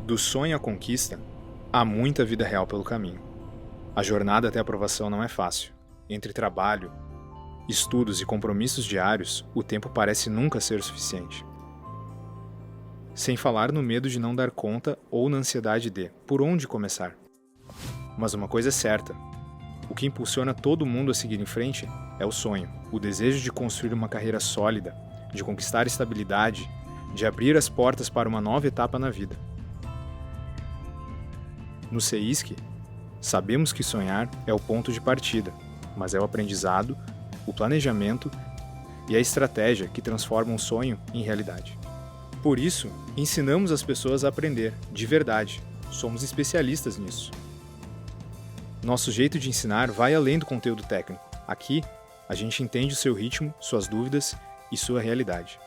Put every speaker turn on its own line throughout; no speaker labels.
Do sonho à conquista, há muita vida real pelo caminho. A jornada até a aprovação não é fácil. Entre trabalho, estudos e compromissos diários, o tempo parece nunca ser o suficiente. Sem falar no medo de não dar conta ou na ansiedade de por onde começar. Mas uma coisa é certa: o que impulsiona todo mundo a seguir em frente é o sonho, o desejo de construir uma carreira sólida, de conquistar estabilidade, de abrir as portas para uma nova etapa na vida. No CEISC, sabemos que sonhar é o ponto de partida, mas é o aprendizado, o planejamento e a estratégia que transformam o sonho em realidade. Por isso, ensinamos as pessoas a aprender, de verdade. Somos especialistas nisso. Nosso jeito de ensinar vai além do conteúdo técnico. Aqui, a gente entende o seu ritmo, suas dúvidas e sua realidade.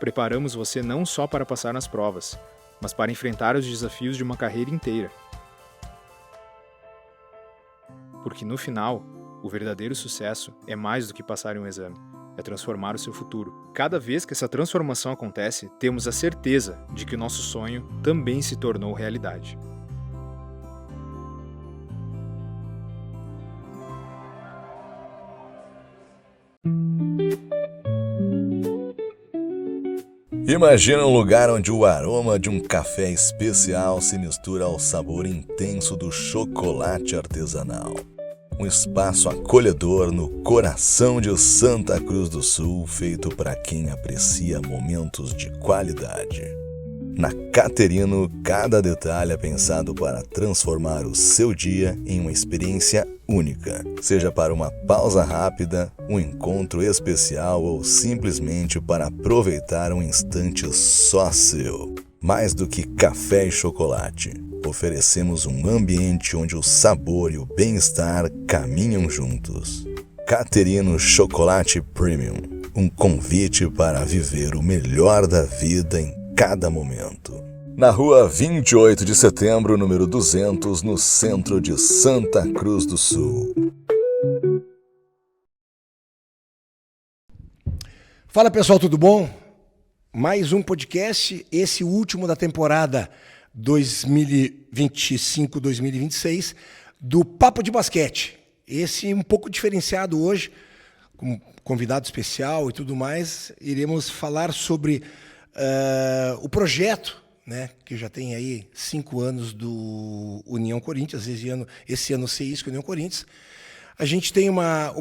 Preparamos você não só para passar nas provas, mas para enfrentar os desafios de uma carreira inteira. Porque no final, o verdadeiro sucesso é mais do que passar em um exame, é transformar o seu futuro. Cada vez que essa transformação acontece, temos a certeza de que o nosso sonho também se tornou realidade.
Imagina um lugar onde o aroma de um café especial se mistura ao sabor intenso do chocolate artesanal. Um espaço acolhedor no coração de Santa Cruz do Sul, feito para quem aprecia momentos de qualidade. Na Caterino, cada detalhe é pensado para transformar o seu dia em uma experiência única, seja para uma pausa rápida, um encontro especial ou simplesmente para aproveitar um instante só seu. Mais do que café e chocolate, oferecemos um ambiente onde o sabor e o bem-estar caminham juntos. Caterino Chocolate Premium, um convite para viver o melhor da vida em cada momento. Na rua 28 de setembro, número 200, no centro de Santa Cruz do Sul.
Fala pessoal, tudo bom? Mais um podcast, esse último da temporada 2025-2026 do Papo de Basquete. Esse um pouco diferenciado hoje, com convidado especial e tudo mais. Iremos falar sobre o projeto, né, que já tem aí 5 anos do União Corinthians, esse ano CEISC União Corinthians. A gente tem uma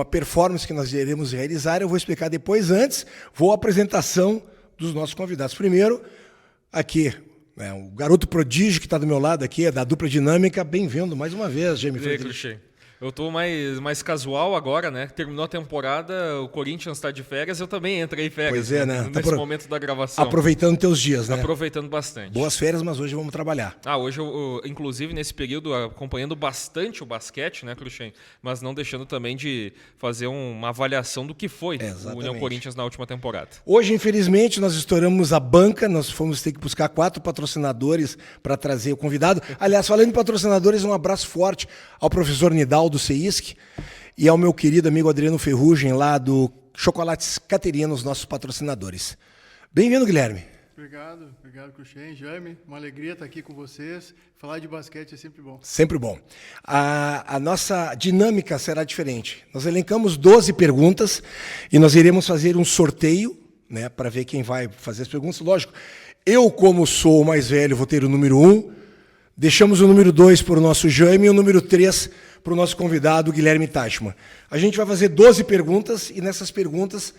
performance que nós iremos realizar, eu vou explicar depois. Antes, vou à apresentação dos nossos convidados. Primeiro, aqui, o garoto prodígio que está do meu lado aqui, é da dupla dinâmica. Bem-vindo mais uma vez, Jamie Friedrich.
Eu tô mais casual agora, né? Terminou a temporada, o Corinthians está de férias, eu também entrei em férias.
Pois é, né?
Nesse momento da gravação.
Aproveitando teus dias, né?
Aproveitando bastante.
Boas férias, mas hoje vamos trabalhar.
Hoje eu, inclusive, nesse período, acompanhando bastante o basquete, né, Cruxem? Mas não deixando também de fazer uma avaliação do que foi o União Corinthians na última temporada.
Hoje, infelizmente, nós estouramos a banca, nós fomos ter que buscar 4 patrocinadores para trazer o convidado. Aliás, falando em patrocinadores, um abraço forte ao professor Nidal, do CEISC, e ao meu querido amigo Adriano Ferrugem, lá do Chocolates Caterino, os nossos patrocinadores. Bem-vindo, Guilherme.
Obrigado, Cruxem, Jaime. Uma alegria estar aqui com vocês. Falar de basquete é sempre bom.
Sempre bom. A nossa dinâmica será diferente. Nós elencamos 12 perguntas e nós iremos fazer um sorteio, né, para ver quem vai fazer as perguntas. Lógico, eu, como sou o mais velho, vou ter o número 1. Deixamos o número 2 para o nosso Jaime e o número 3 para o nosso convidado, Guilherme Teichmann. A gente vai fazer 12 perguntas e nessas perguntas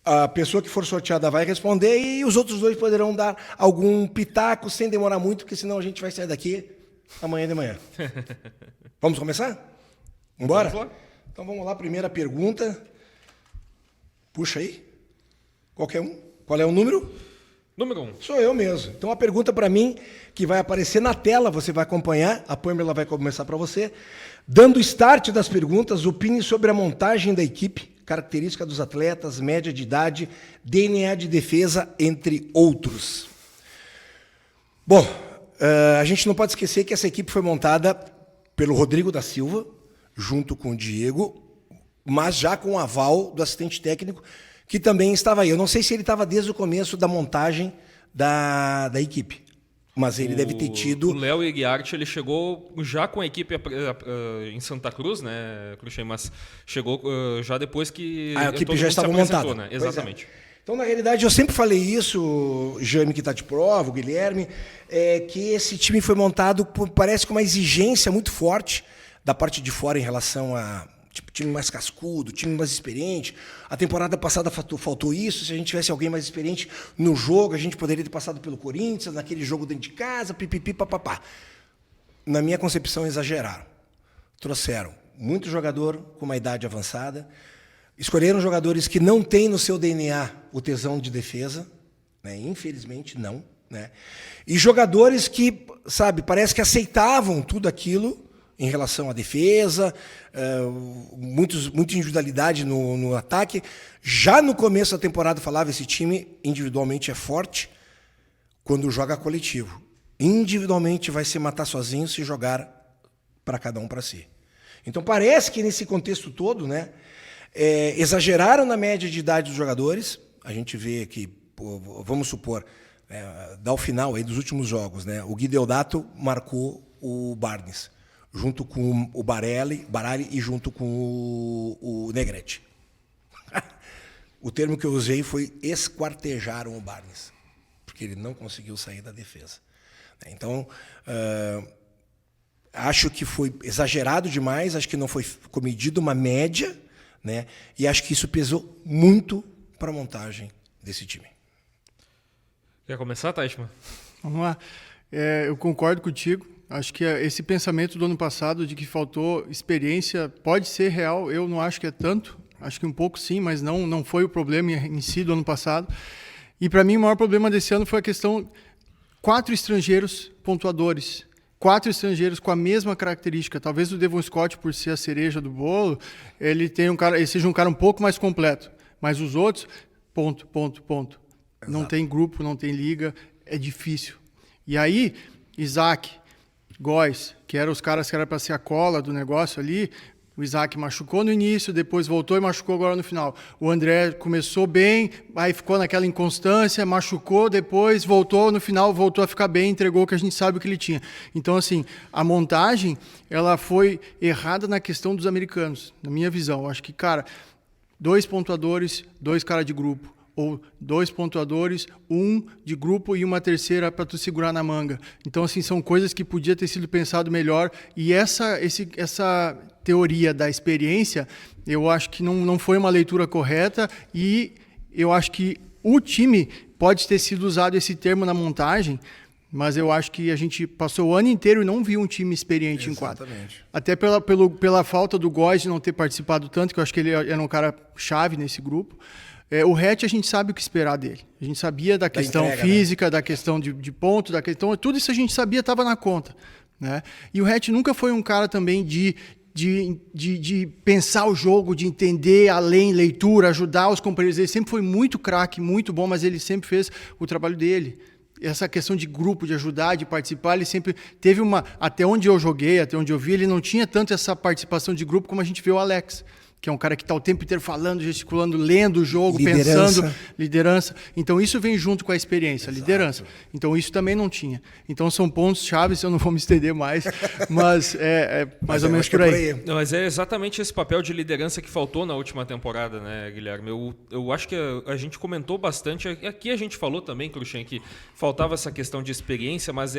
a pessoa que for sorteada vai responder e os outros 2 poderão dar algum pitaco sem demorar muito, porque senão a gente vai sair daqui amanhã de manhã. Vamos começar? Vambora?
Vamos lá.
Então vamos lá, primeira pergunta. Puxa aí. Qualquer um. Qual é o número?
Número 1.
Sou eu mesmo. Então a pergunta para mim, que vai aparecer na tela, você vai acompanhar, a Pamela vai começar para você. Dando start das perguntas, opine sobre a montagem da equipe, característica dos atletas, média de idade, DNA de defesa, entre outros. Bom, a gente não pode esquecer que essa equipe foi montada pelo Rodrigo da Silva, junto com o Diego, mas já com o aval do assistente técnico, que também estava aí. Eu não sei se ele estava desde o começo da montagem da equipe. Mas ele deve ter tido...
O Léo Iriarte, ele chegou já com a equipe em Santa Cruz, né, Cruxem? Mas chegou já depois que
a equipe já estava montada.
Né? Exatamente.
Então, na realidade, eu sempre falei isso, Jaime, que está de prova, o Guilherme, que esse time foi montado, parece com uma exigência muito forte da parte de fora em relação a time mais cascudo, time mais experiente. A temporada passada faltou isso. Se a gente tivesse alguém mais experiente no jogo, a gente poderia ter passado pelo Corinthians, naquele jogo dentro de casa, pipipi, papapá. Na minha concepção, exageraram. Trouxeram muito jogador com uma idade avançada, escolheram jogadores que não têm no seu DNA o tesão de defesa, né? Infelizmente, não. Né? E jogadores que, parece que aceitavam tudo aquilo em relação à defesa, muita individualidade no ataque. Já no começo da temporada falava, esse time individualmente é forte quando joga coletivo. Individualmente vai se matar sozinho se jogar para cada um para si. Então parece que nesse contexto todo, né, exageraram na média de idade dos jogadores. A gente vê que, vamos supor, dá o final aí dos últimos jogos, né, o Gui Deodato marcou o Barnes, junto com o Baralli e junto com o Negrete. O termo que eu usei foi esquartejaram o Barnes, porque ele não conseguiu sair da defesa. Então, acho que foi exagerado demais, acho que não foi comedido uma média, né? E acho que isso pesou muito para a montagem desse time.
Quer começar, Teichmann?
Vamos lá. Eu concordo contigo. Acho que esse pensamento do ano passado de que faltou experiência pode ser real. Eu não acho que é tanto. Acho que um pouco sim, mas não foi o problema em si do ano passado. E para mim o maior problema desse ano foi a questão 4 estrangeiros pontuadores. 4 estrangeiros com a mesma característica. Talvez o Devon Scott, por ser a cereja do bolo, ele seja um cara um pouco mais completo. Mas os outros, ponto. Exato. Não tem grupo, não tem liga, é difícil. E aí, Isaac, Góes, que eram os caras que eram para ser a cola do negócio ali, o Isaac machucou no início, depois voltou e machucou agora no final. O André começou bem, aí ficou naquela inconstância, machucou, depois voltou, no final voltou a ficar bem, entregou o que a gente sabe o que ele tinha. Então, assim, a montagem, ela foi errada na questão dos americanos, na minha visão. Eu acho que, 2 pontuadores, 2 caras de grupo. Ou 2 pontuadores, 1 de grupo e uma terceira para tu segurar na manga. Então, assim, são coisas que podia ter sido pensado melhor. E essa teoria da experiência, eu acho que não foi uma leitura correta. E eu acho que o time pode ter sido usado esse termo na montagem, mas eu acho que a gente passou o ano inteiro e não viu um time experiente. Exatamente. Em quadro. Até pela falta do Góes de não ter participado tanto, que eu acho que ele era um cara chave nesse grupo. O Hatch, a gente sabe o que esperar dele. A gente sabia da questão física, né? Da questão de ponto, da questão... Tudo isso a gente sabia, estava na conta. Né? E o Hatch nunca foi um cara também de pensar o jogo, de entender além, leitura, ajudar os companheiros. Ele sempre foi muito craque, muito bom, mas ele sempre fez o trabalho dele. Essa questão de grupo, de ajudar, de participar, ele sempre teve uma... Até onde eu joguei, até onde eu vi, ele não tinha tanto essa participação de grupo como a gente vê o Alex, que é um cara que está o tempo inteiro falando, gesticulando, lendo o jogo, pensando, liderança. Então, isso vem junto com a experiência, a liderança. Então, isso também não tinha. Então, são pontos chaves, eu não vou me estender mais, mas é mais ou menos por aí.
Não, mas é exatamente esse papel de liderança que faltou na última temporada, né, Guilherme? Eu acho que a gente comentou bastante, aqui a gente falou também, Cruxem, que faltava essa questão de experiência, mas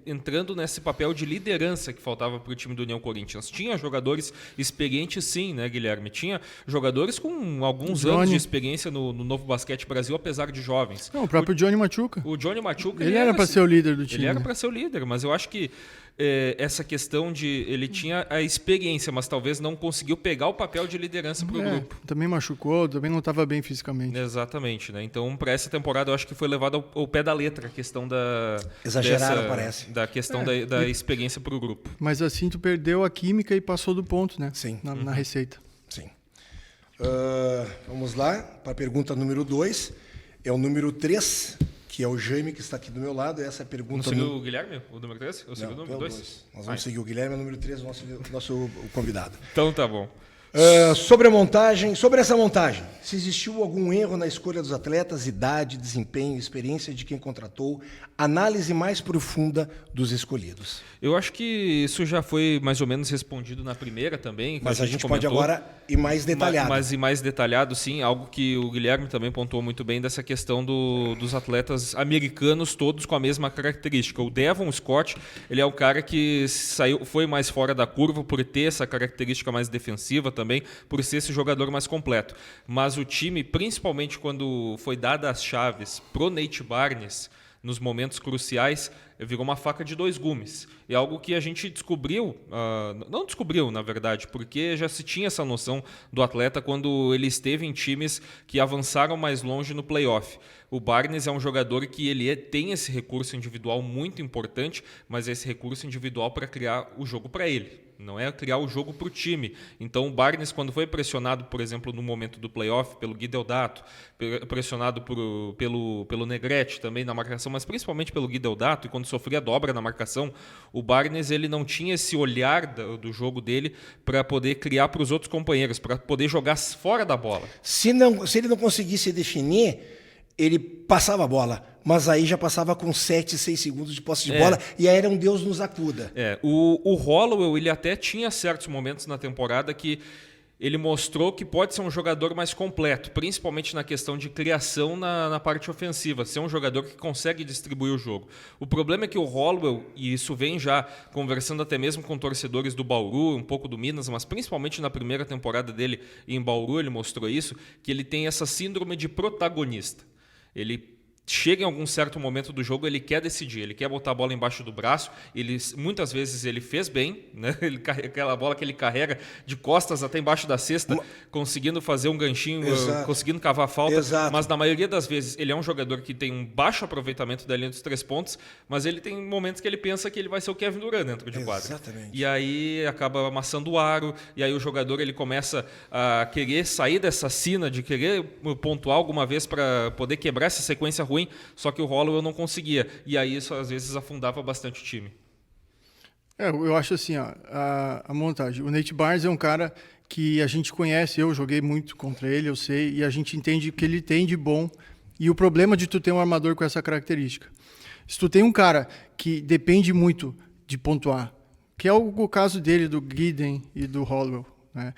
entrando nesse papel de liderança que faltava para o time do União Corinthians. Tinha jogadores experientes, sim, né, Guilherme? Tinha jogadores com alguns anos de experiência no Novo Basquete Brasil, apesar de jovens.
Não, o próprio Johnny Machuca.
O Johnny Machuca...
Ele era para ser o líder do time.
Ele era para ser o líder, mas eu acho que essa questão de... Ele tinha a experiência, mas talvez não conseguiu pegar o papel de liderança para o grupo.
Também machucou, também não estava bem fisicamente.
Exatamente, né? Então, para essa temporada, eu acho que foi levado ao pé da letra a questão da...
Exagerada, parece.
Da questão da experiência para o grupo.
Mas assim, tu perdeu a química e passou do ponto, né?
Sim.
Na receita.
Sim. Vamos lá para a pergunta número 2. É o número 3, que é o Jaime, que está aqui do meu lado. Essa é a pergunta...
Não seguiu o Guilherme, o número 3? Eu segui o número 2?
Nós vamos seguir o Guilherme, o número 3, o nosso convidado.
Então tá bom.
Sobre essa montagem, se existiu algum erro na escolha dos atletas, idade, desempenho, experiência de quem contratou, análise mais profunda dos escolhidos.
Eu acho que isso já foi mais ou menos respondido na primeira também.
Mas a gente
comentou.
pode agora ir mais detalhado.
Mas ir mais detalhado, sim. Algo que o Guilherme também pontuou muito bem dessa questão dos atletas americanos todos com a mesma característica. O Devon Scott, ele é o cara que foi mais fora da curva por ter essa característica mais defensiva também, por ser esse jogador mais completo. Mas o time, principalmente quando foi dada as chaves pro Nate Barnes, nos momentos cruciais, virou uma faca de dois gumes. É algo que a gente descobriu, não descobriu, na verdade, porque já se tinha essa noção do atleta quando ele esteve em times que avançaram mais longe no playoff. O Barnes é um jogador que tem esse recurso individual muito importante, mas esse recurso individual para criar o jogo para ele. Não é criar o jogo para o time. Então o Barnes, quando foi pressionado, por exemplo, no momento do playoff, pelo Gui Deodato, pressionado pelo Negrete também na marcação, mas principalmente pelo Gui Deodato, e quando sofria dobra na marcação, o Barnes ele não tinha esse olhar do jogo dele para poder criar para os outros companheiros, para poder jogar fora da bola.
Se ele não conseguisse definir, ele passava a bola, mas aí já passava com 7, 6 segundos de posse de bola, e aí era um Deus nos acuda.
O Hollowell, ele até tinha certos momentos na temporada que ele mostrou que pode ser um jogador mais completo, principalmente na questão de criação na parte ofensiva, ser um jogador que consegue distribuir o jogo. O problema é que o Hollowell, e isso vem já conversando até mesmo com torcedores do Bauru, um pouco do Minas, mas principalmente na primeira temporada dele em Bauru, ele mostrou isso, que ele tem essa síndrome de protagonista. Ele chega em algum certo momento do jogo, ele quer decidir, ele quer botar a bola embaixo do braço, muitas vezes ele fez bem, né? Aquela bola que ele carrega de costas até embaixo da cesta, conseguindo fazer um ganchinho, conseguindo cavar a falta, mas na maioria das vezes ele é um jogador que tem um baixo aproveitamento da linha dos 3 pontos, mas ele tem momentos que ele pensa que ele vai ser o Kevin Durant dentro de quadra.
Exatamente.
E aí acaba amassando o aro, e aí o jogador ele começa a querer sair dessa sina, de querer pontuar alguma vez para poder quebrar essa sequência ruim, só que o Hollowell não conseguia. E aí isso às vezes afundava bastante o time.
Eu acho assim, a montagem. O Nate Barnes é um cara que a gente conhece, eu joguei muito contra ele, eu sei, e a gente entende o que ele tem de bom. E o problema de tu ter um armador com essa característica. Se tu tem um cara que depende muito de pontuar, que é o caso dele, do Gideon e do Hollowell, né?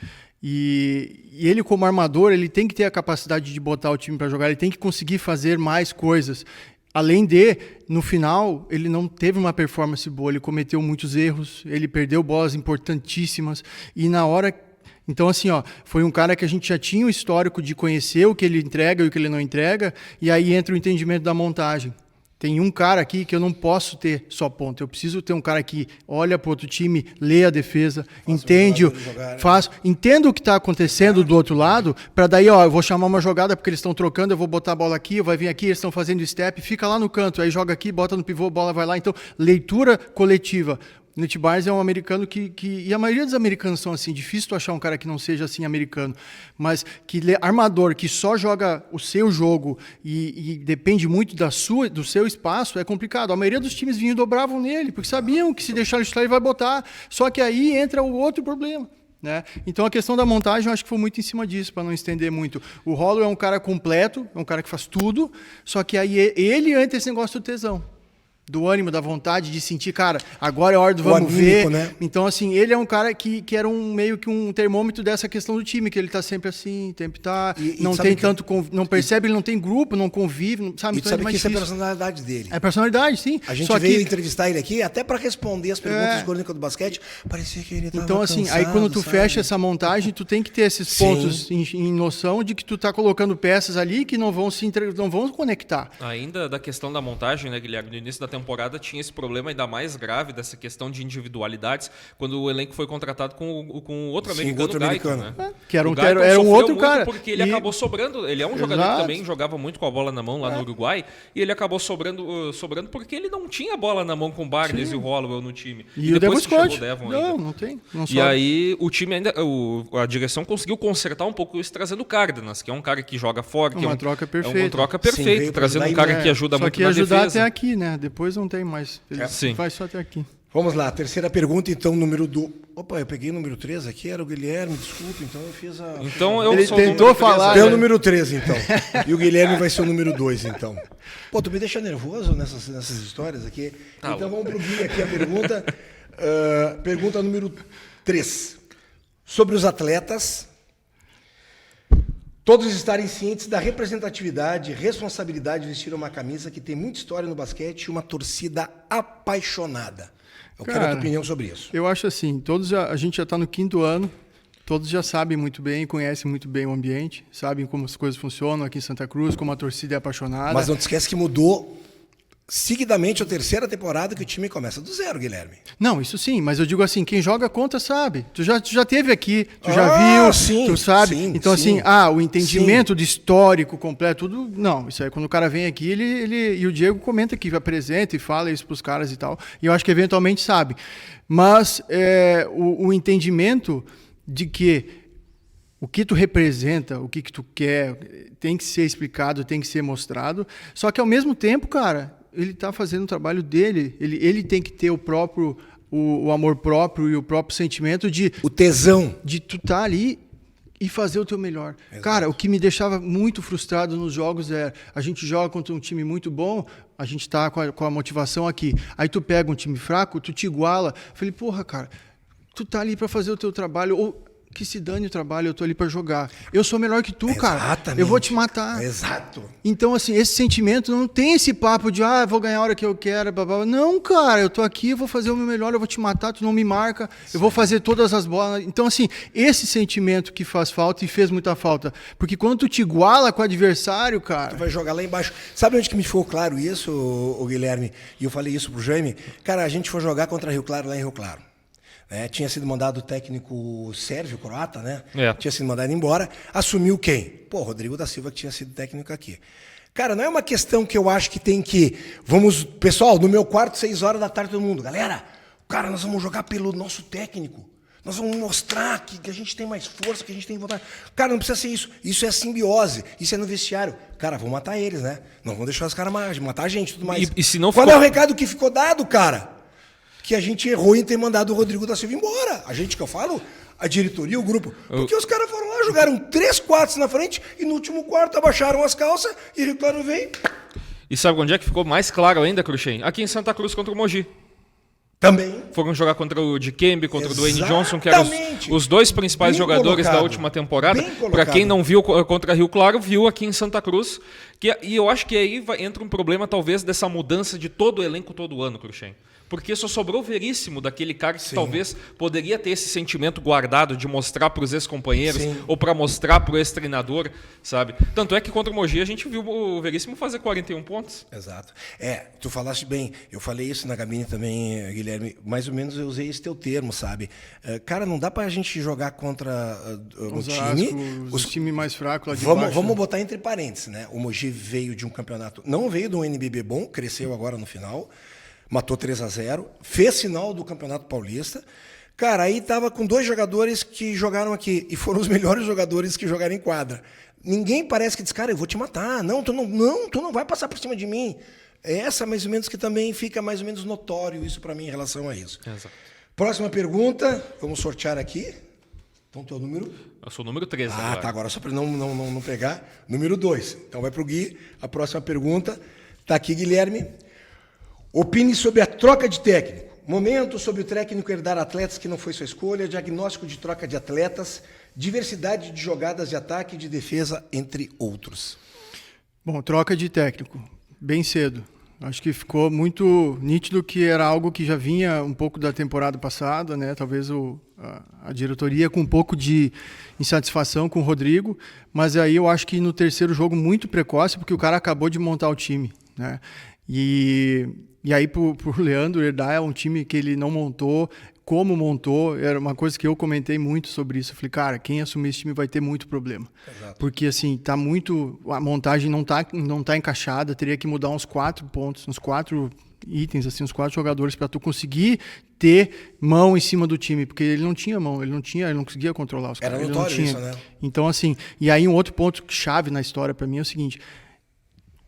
E ele, como armador, ele tem que ter a capacidade de botar o time para jogar, ele tem que conseguir fazer mais coisas. Além de, no final, ele não teve uma performance boa, ele cometeu muitos erros, ele perdeu bolas importantíssimas, e na hora... Então, assim, foi um cara que a gente já tinha o histórico de conhecer o que ele entrega e o que ele não entrega, e aí entra o entendimento da montagem. Tem um cara aqui que eu não posso ter só ponto. Eu preciso ter um cara que olha para o outro time, lê a defesa, entende o que está acontecendo do outro lado, para daí, eu vou chamar uma jogada porque eles estão trocando, eu vou botar a bola aqui, vai vir aqui, eles estão fazendo step, fica lá no canto, aí joga aqui, bota no pivô, a bola vai lá. Então, leitura coletiva. Nate Barnes é um americano e a maioria dos americanos são assim, difícil tu achar um cara que não seja assim americano, mas armador que só joga o seu jogo e depende muito do seu espaço, é complicado. A maioria dos times vinham e dobravam nele, porque sabiam que se deixar ele chutar ele vai botar, só que aí entra o outro problema. Né? Então a questão da montagem eu acho que foi muito em cima disso, para não estender muito. O Hollowell é um cara completo, é um cara que faz tudo, só que aí ele entra esse negócio do tesão. Do ânimo, da vontade de sentir, cara, agora é a hora do vamos ver. Né? Então, assim, ele é um cara que era meio que um termômetro dessa questão do time, que ele tá sempre assim, sempre tá. Não tem tanto. Não percebe, ele não tem grupo, não convive, sabe?
E tu sabe que isso é a personalidade dele.
É a personalidade, sim.
A gente veio entrevistar ele aqui, até para responder as perguntas do Crônica do Basquete, parecia que ele tava
Então, assim,
cansado,
aí quando tu fecha essa montagem, tu tem que ter esses pontos em noção de que tu tá colocando peças ali que não vão conectar.
Ainda da questão da montagem, né, Guilherme? No início da temporada tinha esse problema ainda mais grave dessa questão de individualidades, quando o elenco foi contratado com outro americano, Guyton, né?
Que era um outro cara.
Porque ele acabou sobrando. Ele é um jogador que também jogava muito com a bola na mão lá no Uruguai, e ele acabou sobrando porque ele não tinha bola na mão com o Barnes e o Hollowell no time.
E o Devon Scott.
Não tem. E aí o time ainda, a direção conseguiu consertar um pouco isso, trazendo o Cárdenas, que é um cara que joga fora, que
uma troca perfeita.
É uma troca perfeita, trazendo um cara que ajuda muito na defesa.
Só que ajudar até aqui, né? Depois não tem mais. Ele vai só até aqui.
Vamos lá, terceira pergunta, então, número do... Opa, eu peguei o número 3 aqui, era o Guilherme, desculpa, então eu fiz a...
Então eu
Ele
sou o
tentou
número 3
falar,
aí.
É o número 3, então. E o Guilherme vai ser o número 2, então. Pô, tu me deixa nervoso nessas histórias aqui.
Tá
Então vamos pro Gui aqui a pergunta. Pergunta número 3. Sobre os atletas, todos estarem cientes da representatividade e responsabilidade de vestir uma camisa que tem muita história no basquete e uma torcida apaixonada. Eu quero a tua opinião sobre isso.
Eu acho assim, a gente já está no 5º ano, todos já sabem muito bem, conhecem muito bem o ambiente, sabem como as coisas funcionam aqui em Santa Cruz, como a torcida é apaixonada.
Mas não te esquece que mudou seguidamente a terceira temporada que o time começa do zero, Guilherme.
Não, isso sim, mas eu digo assim, quem joga conta sabe. Tu já teve aqui, tu já viu,
sim,
tu sabe.
sim,
então
sim.
assim, o entendimento de histórico completo, tudo, não, isso aí quando o cara vem aqui, e o Diego comenta aqui, apresenta e fala isso pros caras e tal, e eu acho que eventualmente sabe. Mas o entendimento de que o que tu representa, o que tu quer, tem que ser explicado, tem que ser mostrado, só que ao mesmo tempo, cara, ele está fazendo o trabalho dele, ele tem que ter o amor próprio e o próprio sentimento
O tesão.
de tu estar ali e fazer o teu melhor.
Exato.
Cara, o que me deixava muito frustrado nos jogos a gente joga contra um time muito bom, a gente está com a motivação aqui, aí tu pega um time fraco, tu te iguala. Falei, porra, cara, tu tá ali para fazer o teu trabalho, ou que se dane o trabalho, eu tô ali para jogar. Eu sou melhor que tu, cara.
Exatamente.
Eu vou te matar.
Exato.
Então, assim, esse sentimento não tem esse papo de, vou ganhar a hora que eu quero, blá, blá. Não, cara, eu tô aqui, eu vou fazer o meu melhor, eu vou te matar, tu não me marca, eu vou fazer todas as bolas. Então, assim, esse sentimento que faz falta e fez muita falta. Porque quando tu te iguala com o adversário,
Tu
cara...
vai jogar lá embaixo. Sabe onde que me ficou claro isso, o Guilherme? E eu falei isso pro Jaime. Cara, a gente foi jogar contra Rio Claro lá em Rio Claro. Tinha sido mandado o técnico sérvio, croata, né? Tinha sido mandado embora. Assumiu quem? Pô, Rodrigo da Silva, que tinha sido técnico aqui. Cara, não é uma questão que eu acho que tem que... Pessoal, no meu quarto, 6 horas da tarde, todo mundo. Galera, cara, nós vamos jogar pelo nosso técnico. Nós vamos mostrar que a gente tem mais força, que a gente tem vontade. Cara, não precisa ser isso. Isso é simbiose. Isso é no vestiário. Cara, vamos matar eles, né? Não vamos deixar os caras matar a gente e tudo mais.
E se não
Qual
ficou...
é o recado que ficou dado, cara? Que a gente errou em ter mandado o Rodrigo da Silva embora. A gente que eu falo, a diretoria, o grupo. Porque os caras foram lá, jogaram 3 quartos na frente e no último quarto abaixaram as calças e o Rio Claro veio.
E sabe onde é que ficou mais claro ainda, Cruxem? Aqui em Santa Cruz contra o Mogi.
Também.
Foram jogar contra o Dikembe, contra o Dwayne Johnson, que eram os 2 principais
Bem
jogadores
colocado.
da última temporada.
Bem colocado.
Para quem não viu contra Rio Claro, viu aqui em Santa Cruz. E eu acho que aí entra um problema, talvez, dessa mudança de todo o elenco todo ano, Cruxem. Porque só sobrou o Veríssimo, daquele cara que talvez poderia ter esse sentimento guardado de mostrar para os ex-companheiros ou para mostrar para o ex-treinador, sabe? Tanto é que contra o Mogi a gente viu o Veríssimo fazer 41 pontos.
Exato. Tu falaste bem. Eu falei isso na cabine também, Guilherme. Mais ou menos eu usei esse teu termo, sabe? Cara, não dá pra gente jogar contra um time...
Os times mais fracos lá de baixo.
Vamos botar entre parênteses, né? O Mogi veio de um campeonato... Não veio de um NBB bom, cresceu agora no final... Matou 3-0, fez sinal do Campeonato Paulista. Cara, aí tava com 2 jogadores que jogaram aqui e foram os melhores jogadores que jogaram em quadra. Ninguém parece que diz, cara, eu vou te matar. Não, tu não vai passar por cima de mim. É essa mais ou menos que também fica mais ou menos notório isso para mim em relação a isso.
Exato.
Próxima pergunta, vamos sortear aqui. Então, teu número?
Eu sou o número 13
agora. Tá, agora só para não pegar. Número 2. Então vai pro Gui. A próxima pergunta tá aqui, Guilherme. Opine sobre a troca de técnico. Momento sobre o técnico herdar atletas que não foi sua escolha, diagnóstico de troca de atletas, diversidade de jogadas de ataque e de defesa, entre outros.
Bom, troca de técnico, bem cedo. Acho que ficou muito nítido que era algo que já vinha um pouco da temporada passada, né? Talvez a diretoria com um pouco de insatisfação com o Rodrigo, mas aí eu acho que no terceiro jogo muito precoce, porque o cara acabou de montar o time, né? E aí, por Leandro herdar um time que ele não montou, como montou, era uma coisa que eu comentei muito sobre isso. Eu falei, cara, quem assumir esse time vai ter muito problema. Exato. Porque, assim, a montagem não tá encaixada, teria que mudar uns 4 pontos, uns 4 itens, assim, uns 4 jogadores para tu conseguir ter mão em cima do time, porque ele não tinha mão, ele não conseguia controlar os caras.
Era notório isso, né?
Então, assim, e aí um outro ponto chave na história para mim é o seguinte: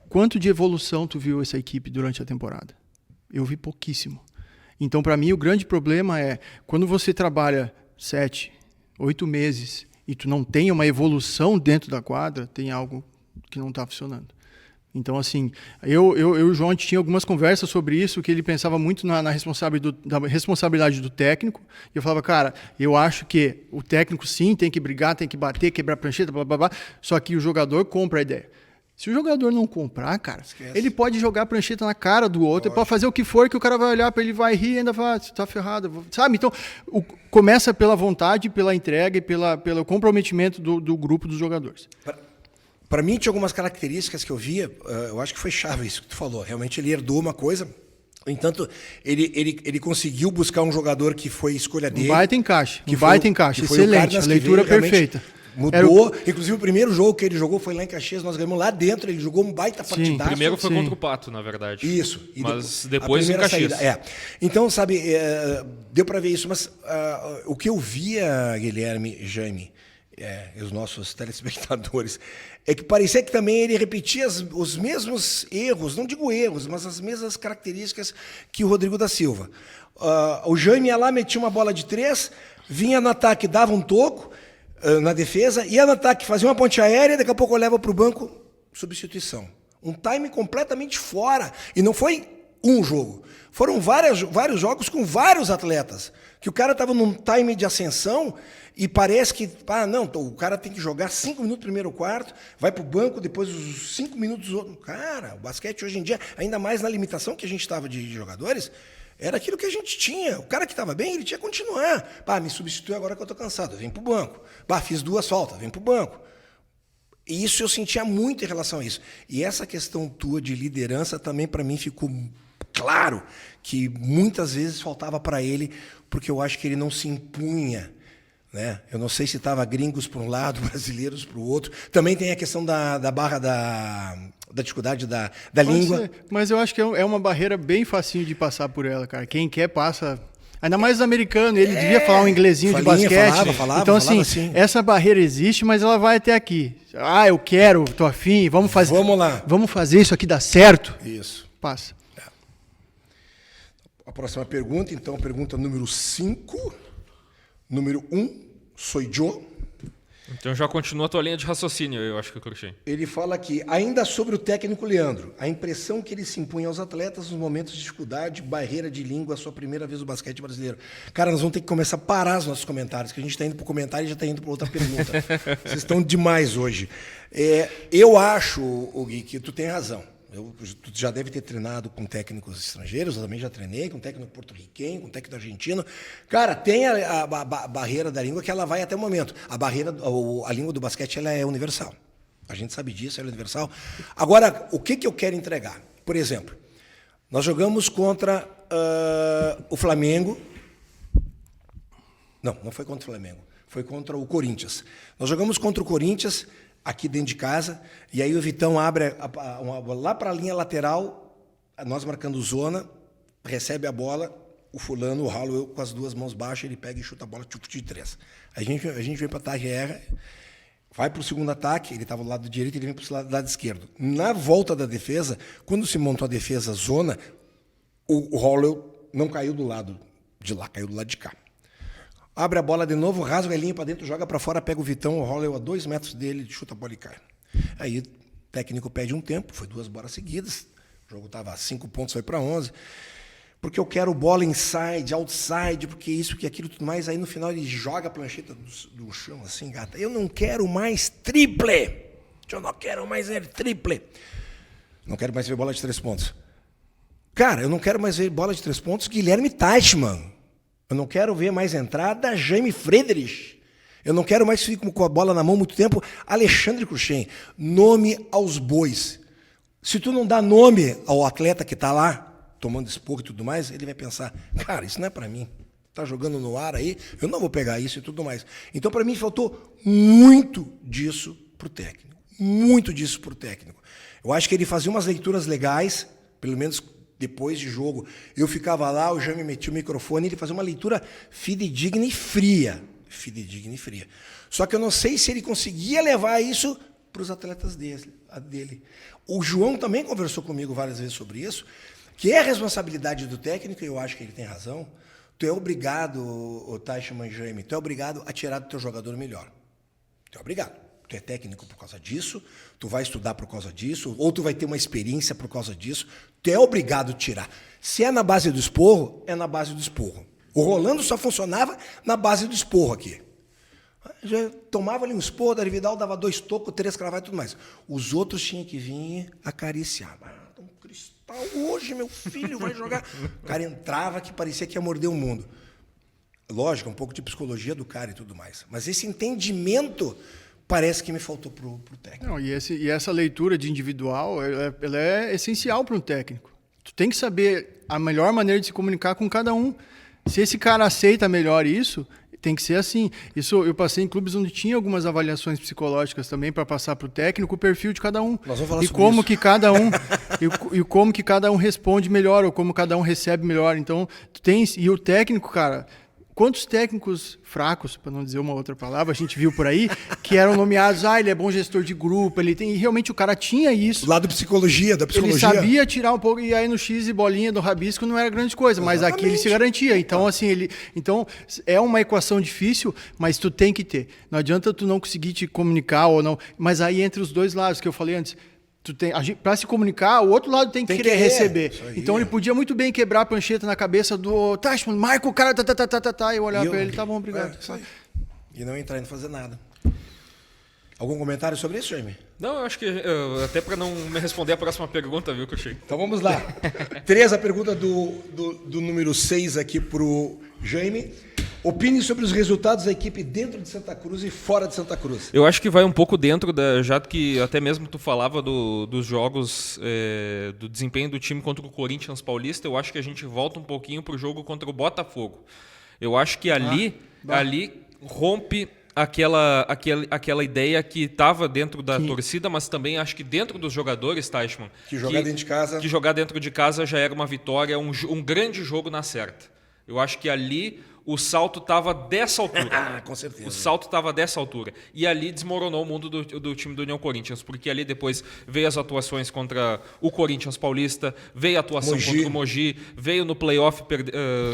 quanto de evolução tu viu essa equipe durante a temporada? Eu vi pouquíssimo. Então, para mim, o grande problema é quando você trabalha 7, 8 meses e tu não tem uma evolução dentro da quadra, tem algo que não está funcionando. Então, assim, eu e o João, a gente tinha algumas conversas sobre isso, que ele pensava muito na responsabilidade do técnico. E eu falava, cara, eu acho que o técnico, sim, tem que brigar, tem que bater, quebrar prancheta, blá, blá, blá, só que o jogador compra a ideia. Se o jogador não comprar, cara, ele pode jogar a prancheta na cara do outro, pode fazer o que for, que o cara vai olhar para ele, vai rir e ainda vai, você tá ferrado, sabe? Então, começa pela vontade, pela entrega e pelo comprometimento do grupo dos jogadores.
Para mim, tinha algumas características que eu via, eu acho que foi chave isso que tu falou. Realmente, ele herdou uma coisa, no entanto, ele conseguiu buscar um jogador que foi escolha dele.
Baita encaixe, excelente, leitura perfeita.
Mudou, inclusive o primeiro jogo que ele jogou foi lá em Caxias, nós ganhamos lá dentro, ele jogou um baita partidaço.
Primeiro foi contra o Pato, na verdade.
Isso.
Mas depois em Caxias.
Então, sabe, deu para ver isso, mas o que eu via, Guilherme, Jaime, e os nossos telespectadores, é que parecia que também ele repetia os mesmos erros, não digo erros, mas as mesmas características que o Rodrigo da Silva. O Jaime ia lá, metia uma bola de 3, vinha no ataque, dava um toco na defesa, ia no ataque, fazia uma ponte aérea, daqui a pouco leva para o banco, substituição. Um time completamente fora. E não foi um jogo. Foram vários jogos com vários atletas. Que o cara estava num time de ascensão e parece que, o cara tem que jogar 5 minutos primeiro quarto, vai para o banco, depois os 5 minutos outro. Cara, o basquete hoje em dia, ainda mais na limitação que a gente estava de jogadores, era aquilo que a gente tinha. O cara que estava bem, ele tinha que continuar. Me substitui agora que eu estou cansado, vem para o banco. Fiz 2 faltas, vem para o banco. E isso eu sentia muito em relação a isso. E essa questão tua de liderança também, para mim, ficou claro que muitas vezes faltava para ele, porque eu acho que ele não se impunha. Né? Eu não sei se estava gringos para um lado, brasileiros para o outro. Também tem a questão da barra da dificuldade da língua.
Ser, mas eu acho que é uma barreira bem facinho de passar por ela, cara. Quem quer passa. Ainda mais os americanos, ele devia falar um inglesinho de basquete.
Falava,
então, assim, essa barreira existe, mas ela vai até aqui. Eu quero, tô afim, vamos fazer.
Vamos lá.
Vamos fazer isso aqui dar certo.
Isso.
Passa.
A próxima pergunta, então, pergunta número 5. Número 1, sou eu.
Então já continua a tua linha de raciocínio, eu acho que eu curti.
Ele fala aqui, ainda sobre o técnico Leandro, a impressão que ele se impunha aos atletas nos momentos de dificuldade, barreira de língua, a sua primeira vez no basquete brasileiro. Cara, nós vamos ter que começar a parar os nossos comentários, que a gente está indo para o comentário e já está indo para outra pergunta. Vocês estão demais hoje. Eu acho, Gui, que tu tem razão. Tu já deve ter treinado com técnicos estrangeiros, eu também já treinei com técnico porto-riquenho, com técnico argentino. Cara, tem a barreira da língua que ela vai até o momento. A língua do basquete ela é universal. A gente sabe disso, ela é universal. Agora, o que eu quero entregar? Por exemplo, nós jogamos contra o Flamengo. Não foi contra o Flamengo. Foi contra o Corinthians. Nós jogamos contra o Corinthians aqui dentro de casa, e aí o Vitão abre lá para a linha lateral, nós marcando zona, recebe a bola, o fulano, o Holloway, com as 2 mãos baixas, ele pega e chuta a bola de 3. A gente vem para ataque, erra, vai para o segundo ataque, ele estava do lado direito, ele vem para o lado esquerdo. Na volta da defesa, quando se montou a defesa zona, o Holloway não caiu do lado de lá, caiu do lado de cá. Abre a bola de novo, rasga a linha para dentro, joga para fora, pega o Vitão, o Holloway a 2 metros dele, chuta a bola e cai. Aí o técnico pede um tempo, foi 2 bolas seguidas, o jogo estava a 5 pontos, foi para 11, porque eu quero bola inside, outside, porque isso, que aquilo, tudo mais. Aí no final ele joga a plancheta do chão assim, gata. Eu não quero mais triple, eu não quero mais ver triple. Não quero mais ver bola de 3 pontos. Cara, eu não quero mais ver bola de 3 pontos, Guilherme Teichmann. Eu não quero ver mais entrada Jaime Friedrich. Eu não quero mais ficar com a bola na mão muito tempo Alexandre Cruxem. Nome aos bois. Se tu não dá nome ao atleta que está lá, tomando esporro e tudo mais, ele vai pensar, cara, isso não é para mim. Tá jogando no ar aí, eu não vou pegar isso e tudo mais. Então, para mim, faltou muito disso pro técnico. Muito disso pro técnico. Eu acho que ele fazia umas leituras legais, pelo menos depois de jogo, eu ficava lá, o Jaime metia o microfone e ele fazia uma leitura fidedigna e fria. Fidedigna e fria. Só que eu não sei se ele conseguia levar isso para os atletas dele. O João também conversou comigo várias vezes sobre isso, que é a responsabilidade do técnico, e eu acho que ele tem razão, tu é obrigado, o Teichmann e Jaime, tu é obrigado a tirar do teu jogador o melhor. Tu é obrigado. Tu é técnico por causa disso, tu vai estudar por causa disso, ou tu vai ter uma experiência por causa disso. Tu é obrigado a tirar. Se é na base do esporro, é na base do esporro. O Rolando só funcionava na base do esporro aqui. Já tomava ali um esporro, da Vidal dava 2 tocos, 3 cravadas e tudo mais. Os outros tinham que vir acariciar. Um cristal hoje, meu filho, vai jogar. O cara entrava que parecia que ia morder o mundo. Lógico, um pouco de psicologia do cara e tudo mais. Mas esse entendimento parece que me faltou pro técnico.
Não, e essa leitura de individual, ela é essencial para um técnico. Tu tem que saber a melhor maneira de se comunicar com cada um. Se esse cara aceita melhor isso, tem que ser assim. Isso eu passei em clubes onde tinha algumas avaliações psicológicas também para passar para o técnico o perfil de cada um.
Nós vamos falar
e
sobre
como
isso.
que cada um e como que cada um responde melhor ou como cada um recebe melhor. Então, tu tens e o técnico, cara, quantos técnicos fracos, para não dizer uma outra palavra, a gente viu por aí, que eram nomeados, ele é bom gestor de grupo, ele tem, e realmente o cara tinha isso.
Do lado da psicologia.
Ele sabia tirar um pouco, e aí no X e bolinha do rabisco não era grande coisa, mas aqui ele se garantia. Então, assim, então é uma equação difícil, mas tu tem que ter. Não adianta tu não conseguir te comunicar ou não, mas aí entre os dois lados, que eu falei antes, para se comunicar, o outro lado tem que querer receber. Então ele podia muito bem quebrar a prancheta na cabeça do Teichmann, marca o cara, e eu olhar para ele, tá bom, obrigado.
E não entrar e não fazer nada. Algum comentário sobre isso, Jaime?
Não, eu acho que até para não me responder a próxima pergunta, viu, que eu cheguei.
Então vamos lá. Tereza, a pergunta do número 6 aqui pro Jaime. Opine sobre os resultados da equipe dentro de Santa Cruz e fora de Santa Cruz.
Eu acho que vai um pouco dentro já que até mesmo tu falava dos jogos, do desempenho do time contra o Corinthians Paulista, eu acho que a gente volta um pouquinho pro jogo contra o Botafogo. Eu acho que ali rompe aquela ideia que estava dentro da torcida, mas também acho que dentro dos jogadores, Teichmann,
que jogar dentro de casa.
Que jogar dentro de casa já era uma vitória, um grande jogo na certa. Eu acho que ali o salto estava dessa altura.
Com certeza.
O salto estava dessa altura. E ali desmoronou o mundo do time do União Corinthians, porque ali depois veio as atuações contra o Corinthians Paulista, veio a atuação contra o Mogi, veio no playoff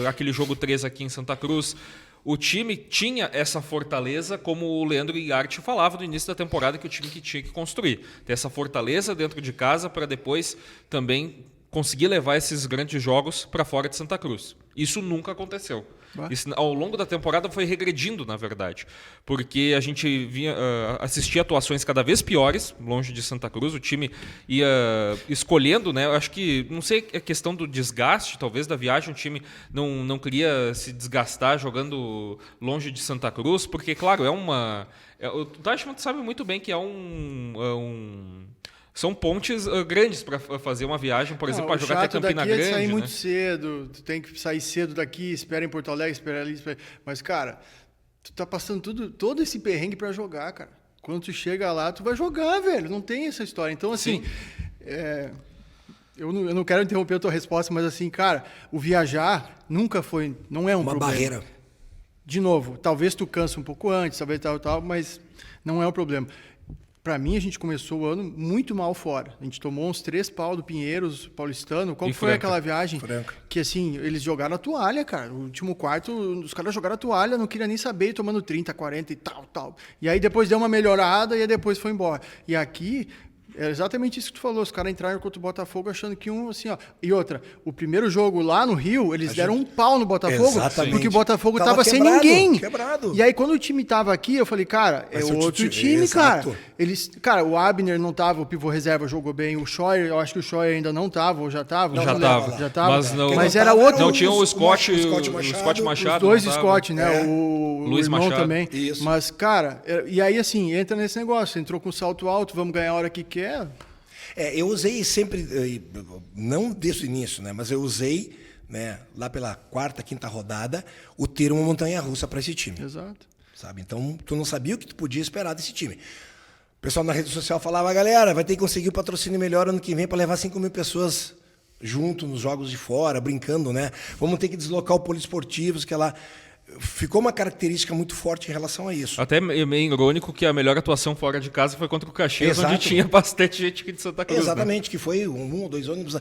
aquele jogo 3 aqui em Santa Cruz. O time tinha essa fortaleza, como o Leandro Iarte falava no início da temporada, que o time que tinha que construir. Ter essa fortaleza dentro de casa para depois também conseguir levar esses grandes jogos para fora de Santa Cruz. Isso nunca aconteceu. Isso, ao longo da temporada foi regredindo, na verdade, porque a gente assistia atuações cada vez piores, longe de Santa Cruz, o time ia escolhendo, né? Eu acho que, não sei, a questão do desgaste, talvez, da viagem, o time não queria se desgastar jogando longe de Santa Cruz, porque, claro, o Teichmann sabe muito bem que são pontes grandes para fazer uma viagem, por exemplo, para jogar até Campina Grande.
Sair muito cedo, tu tem que sair cedo daqui, espera em Porto Alegre, espera ali, mas cara, tu tá passando todo esse perrengue para jogar, cara. Quando tu chega lá, tu vai jogar, velho. Não tem essa história. Então, assim, eu não quero interromper a tua resposta, mas assim, cara, o viajar não é um problema. Uma
barreira.
De novo, talvez tu canse um pouco antes, talvez tal, mas não é um problema. Para mim, a gente começou o ano muito mal fora. A gente tomou uns 3 pau do Pinheiros, paulistano. Qual foi aquela viagem?
Franca.
Que, assim, eles jogaram a toalha, cara. O último quarto, os caras jogaram a toalha, não queria nem saber, tomando 30, 40 e tal. E aí depois deu uma melhorada e aí depois foi embora. E aqui, é exatamente isso que tu falou. Os caras entraram contra o Botafogo achando que assim, ó. E outra, o primeiro jogo lá no Rio, eles deram um pau no Botafogo.
Exatamente.
Porque o Botafogo tava sem ninguém.
Quebrado.
E aí, quando o time tava aqui, eu falei, cara, é outro time, cara. Cara, o Abner não tava, o pivô reserva jogou bem. O Scheuer, eu acho que o Scheuer ainda não tava, ou já tava?
Já tava.
Mas era outro.
Não tinha o Scott Machado.
Os dois Scott, né? O
Luiz
irmão
Machado
também.
Isso.
Mas, cara, e aí assim, entra nesse negócio. Entrou com salto alto, vamos ganhar a hora que quer.
Eu usei sempre, não desde o início, né? Mas eu usei, né, lá pela 4ª, 5ª rodada, o termo montanha-russa para esse time.
Exato.
Sabe? Então, tu não sabia o que tu podia esperar desse time. O pessoal na rede social falava, galera, vai ter que conseguir o patrocínio melhor ano que vem para levar 5.000 pessoas junto nos jogos de fora, brincando, né? Vamos ter que deslocar o poliesportivos, que é lá. ficou uma característica muito forte em relação a isso.
Até meio irônico que a melhor atuação fora de casa foi contra o Caxias,
Exato.
onde tinha bastante gente aqui de Santa Cruz.
Exatamente, que foi um ou dois ônibus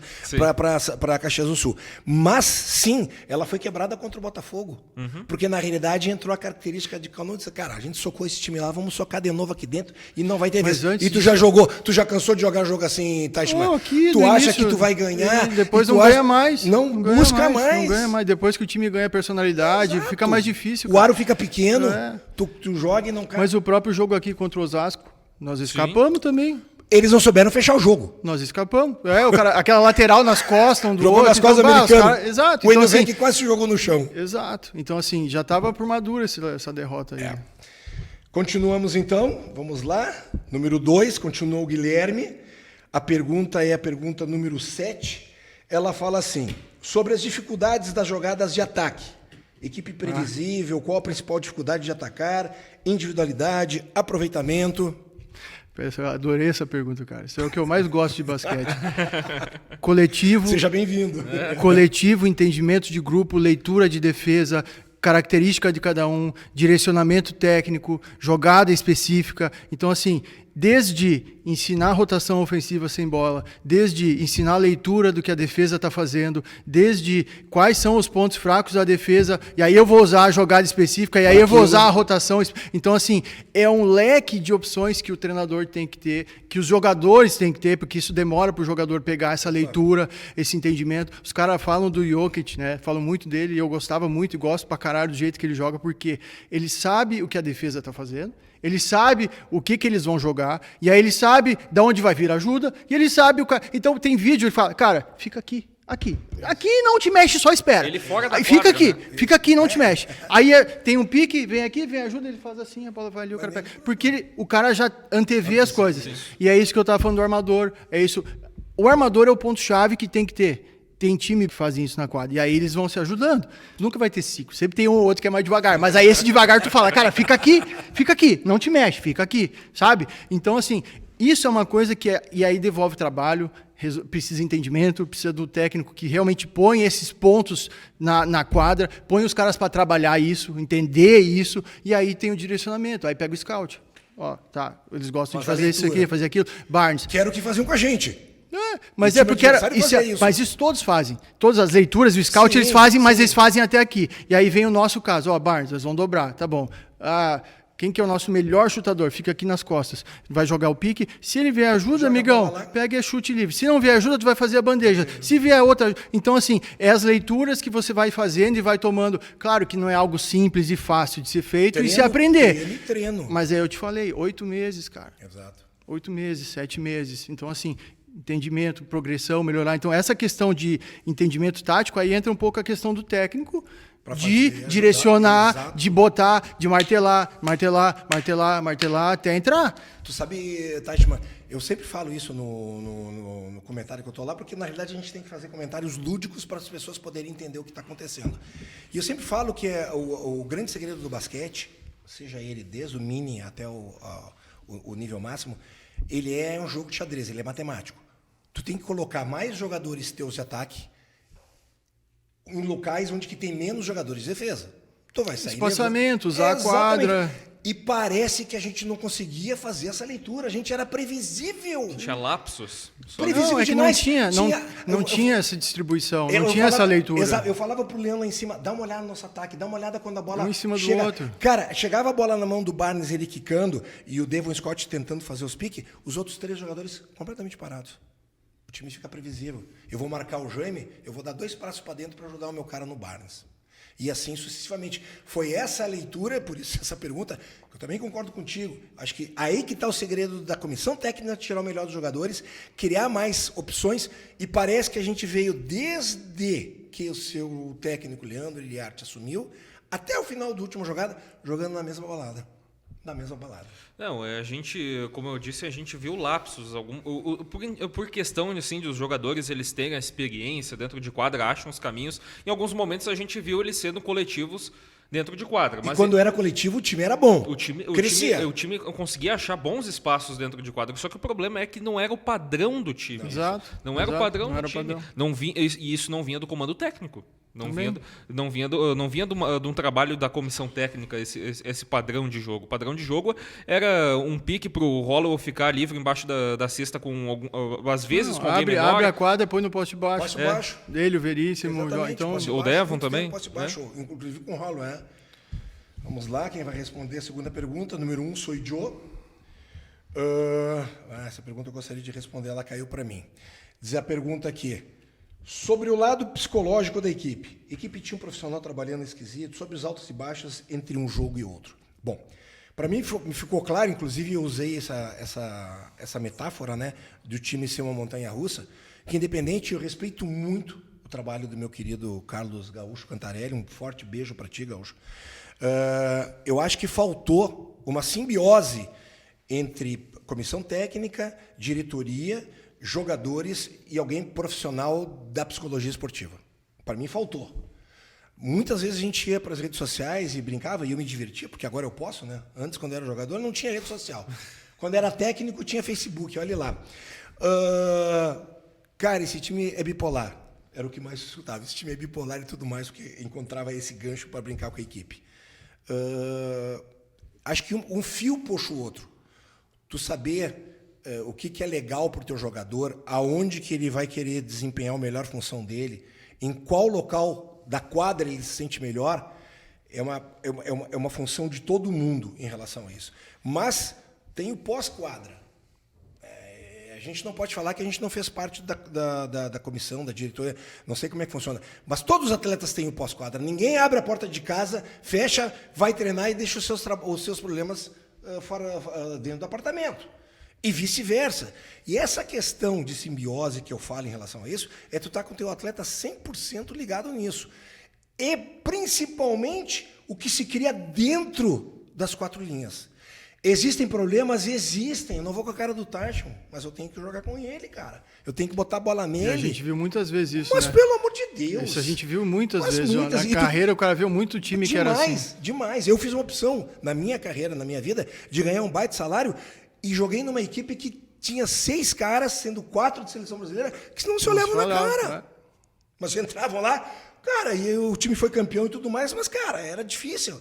para Caxias do Sul. Mas, sim, ela foi quebrada contra o Botafogo. Porque, na realidade, entrou a característica de Canu e disse, cara, a gente socou esse time lá, vamos socar de novo aqui dentro e não vai ter vez.
Antes
E tu já jogou, tu já cansou de jogar jogo assim, Taichman?
Não, aqui,
tu
no
acha
início,
que tu vai ganhar?
depois
e tu
não ganha mais.
Não
ganha
busca
Não
mais.
ganha mais. Depois que o time ganha personalidade,
Exato.
fica mais difícil.
O
cara.
aro fica pequeno,
É.
tu joga e não cai.
Mas o próprio jogo aqui contra o Osasco, nós escapamos também.
Eles não souberam fechar o jogo.
Nós escapamos. O cara, aquela lateral nas costas, um do
Jogou
outro.
nas costas
então,
americanas.
Exato.
O
Então,
Enuven
assim,
que quase se jogou no chão.
exato. Então, assim, já estava por madura essa derrota aí.
Continuamos então, vamos lá. Número 2, continuou o Guilherme. A pergunta é a pergunta número 7. Ela fala assim, sobre as dificuldades das jogadas de ataque. Equipe previsível, qual a principal dificuldade de atacar, individualidade, aproveitamento.
Eu adorei essa pergunta, cara. Isso é o que eu mais gosto de basquete. Coletivo.
Seja bem-vindo.
Coletivo, entendimento de grupo, leitura de defesa, característica de cada um, direcionamento técnico, jogada específica. Então, assim, desde ensinar a rotação ofensiva sem bola, desde ensinar a leitura do que a defesa está fazendo, desde quais são os pontos fracos da defesa, e aí eu vou usar a jogada específica, e aí eu vou usar a rotação. Então, assim, é um leque de opções que o treinador tem que ter, que os jogadores têm que ter, porque isso demora para o jogador pegar essa leitura, esse entendimento. Os caras falam do Jokic, né? Falam muito dele, e eu gostava muito e gosto pra caralho do jeito que ele joga, porque ele sabe o que a defesa está fazendo, ele sabe o que eles vão jogar, e aí ele sabe de onde vai vir a ajuda, e ele sabe o cara. Então tem vídeo, ele fala, cara, fica aqui. Aqui não te mexe, só espera.
Ele fora da
aí fica
quadra,
aqui,
né?
fica aqui, não te mexe. Aí tem um pique, vem aqui, vem ajuda, ele faz assim, a bola vai ali, o cara pega. Porque o cara já antevê as coisas. E é isso que eu estava falando do armador, é isso. O armador é o ponto-chave que tem que ter. Tem time que fazem isso na quadra. E aí eles vão se ajudando. Nunca vai ter ciclo. Sempre tem um ou outro que é mais devagar. Mas aí esse devagar tu fala, cara, fica aqui, não te mexe, fica aqui, sabe? Então, assim, isso é uma coisa que e aí devolve trabalho, precisa de entendimento, precisa do técnico que realmente põe esses pontos na quadra, põe os caras para trabalhar isso, entender isso, e aí tem o direcionamento. Aí pega o scout. Ó, tá, eles gostam de fazer isso aqui, fazer aquilo. Barnes.
Que era o que faziam com a gente.
Mas
O
é
time
porque
adversário fazia isso.
mas isso todos fazem. Todas as leituras do scout
Sim,
eles fazem, mas
sim.
eles fazem até aqui. E aí vem o nosso caso. Ó, Barnes, eles vão dobrar, tá bom. Quem que é o nosso melhor chutador? Fica aqui nas costas. Vai jogar o pique. Se ele vier ajuda,
Joga a
amigão,
bola lá.
pega e chute livre. Se não vier ajuda, tu vai fazer a bandeja. Se vier outra... Então, assim, é as leituras que você vai fazendo e vai tomando. Claro que não é algo simples e fácil de ser feito e se aprender.
Treino.
Mas aí eu te falei, 8 meses, cara.
Exato.
8 meses, 7 meses. Então, assim, entendimento, progressão, melhorar. Então, essa questão de entendimento tático, aí entra um pouco a questão do técnico,
Pra
de
fazer,
direcionar,
exato.
de botar, de martelar, até entrar.
Tu sabe, Taichman, eu sempre falo isso no comentário que eu tô lá, porque na realidade a gente tem que fazer comentários lúdicos para as pessoas poderem entender o que está acontecendo. E eu sempre falo que o grande segredo do basquete, seja ele desde o mini até o nível máximo, ele é um jogo de xadrez, ele é matemático. Tu tem que colocar mais jogadores teus de ataque em locais onde que tem menos jogadores de defesa. Tu vai sair...
Espaçamento, usar a
Exatamente.
quadra.
E parece que a gente não conseguia fazer essa leitura. A gente era previsível.
Tinha lapsos.
Previsível
Não, é que
demais.
não tinha essa distribuição,
Eu
não tinha
falava-
essa leitura.
Exato, eu falava pro Leão lá em cima, dá uma olhada no nosso ataque, dá uma olhada quando a bola
Um em cima do
chega.
outro.
Cara, chegava a bola na mão do Barnes, ele quicando, e o Devon Scott tentando fazer os piques, os outros 3 jogadores completamente parados. O time fica previsível. Eu vou marcar o Jaime, eu vou dar 2 passos para dentro para ajudar o meu cara no Barnes. E assim sucessivamente. Foi essa a leitura, por isso essa pergunta, que eu também concordo contigo. Acho que aí que está o segredo da comissão técnica de tirar o melhor dos jogadores, criar mais opções, e parece que a gente veio desde que o seu técnico Leandro Iliarte assumiu, até o final da última jogada, jogando na mesma balada. Na mesma balada.
Não, a gente, como eu disse, a gente viu lapsos. Por questão assim, de os jogadores eles terem a experiência dentro de quadra, acham os caminhos. Em alguns momentos a gente viu eles sendo coletivos dentro de quadra. Mas
e quando era coletivo, o time era bom. Crescia.
O time conseguia achar bons espaços dentro de quadra. Só que o problema é que não era o padrão do time.
Exato.
Não era o padrão
não
do
era o
time.
padrão.
Não vinha, e isso não vinha do comando técnico. Não
Também.
não vinha de um trabalho da comissão técnica esse padrão de jogo. O padrão de jogo era um pique pro Holloway ficar livre embaixo da cesta às vezes com alguém menor.
Abre a quadra, põe no poste baixo.
Poste baixo.
Ele, o Veríssimo.
Exatamente,
Então,
poste
o
baixo,
Devon
muito
também,
tempo, poste baixo, inclusive com o Holloway. Vamos lá, quem vai responder a segunda pergunta? Número 1, sou Joe. Essa pergunta eu gostaria de responder, ela caiu para mim. Diz a pergunta aqui. Sobre o lado psicológico da equipe. A equipe tinha um profissional trabalhando esquisito, sobre os altos e baixos entre um jogo e outro. Bom, para mim me ficou claro, inclusive eu usei essa metáfora, né, do time ser uma montanha-russa, que independente, eu respeito muito o trabalho do meu querido Carlos Gaúcho Cantarelli, um forte beijo para ti, Gaúcho. Eu acho que faltou uma simbiose entre comissão técnica, diretoria, jogadores e alguém profissional da psicologia esportiva. Para mim, faltou. Muitas vezes a gente ia para as redes sociais e brincava, e eu me divertia, porque agora eu posso, né? Antes, quando eu era jogador, não tinha rede social. Quando era técnico, tinha Facebook, olha lá. Cara, esse time é bipolar. Era o que mais eu escutava. Esse time é bipolar e tudo mais, porque encontrava esse gancho para brincar com a equipe. Acho que um fio puxa o outro. Tu saber o que é legal para o teu jogador, aonde que ele vai querer desempenhar a melhor função dele, em qual local da quadra ele se sente melhor, é uma função de todo mundo em relação a isso. Mas tem o pós-quadra. A gente não pode falar que a gente não fez parte da comissão, da diretoria, não sei como é que funciona, mas todos os atletas têm o pós-quadra. Ninguém abre a porta de casa, fecha, vai treinar e deixa os seus problemas fora, dentro do apartamento. E vice-versa. E essa questão de simbiose que eu falo em relação a isso, é tu estar com o teu atleta 100% ligado nisso. E, principalmente, o que se cria dentro das quatro linhas. Existem problemas? Existem. Eu não vou com a cara do Tyson, mas eu tenho que jogar com ele, cara. Eu tenho que botar a bola nele.
E a gente viu muitas vezes isso,
mas,
né?
pelo amor de Deus.
Isso a gente viu muitas vezes.
Muitas.
Na carreira, o cara viu muito time que era assim.
Demais. Eu fiz uma opção, na minha carreira, na minha vida, de ganhar um baita salário e joguei numa equipe que tinha 6 caras, sendo 4 de seleção brasileira, que não se olhavam na cara. Né? Mas entravam lá, cara, e o time foi campeão e tudo mais, mas, cara, era difícil.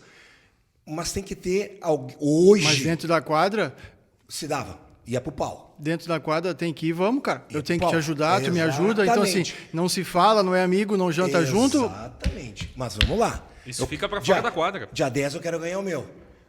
Mas tem que ter alguém. Hoje.
Mas dentro da quadra.
Se dava. Ia pro pau.
Dentro da quadra tem que ir, vamos, cara. Eu tenho que te
pau.
ajudar, tu me ajuda. Então, assim, não se fala, não é amigo, não janta junto.
Exatamente. Mas vamos lá.
Isso fica para fora da quadra.
Dia 10 eu quero ganhar o meu.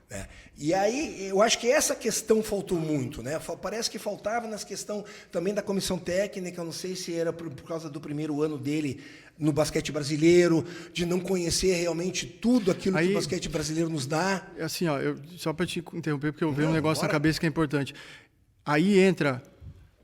Né? E aí, eu acho que essa questão faltou muito, né? Parece que faltava nessa questão também da comissão técnica, eu não sei se era por causa do primeiro ano dele no basquete brasileiro, de não conhecer realmente tudo aquilo que o basquete brasileiro nos dá.
Assim, ó, só para te interromper, porque eu vejo um negócio na cabeça que é importante. Aí entra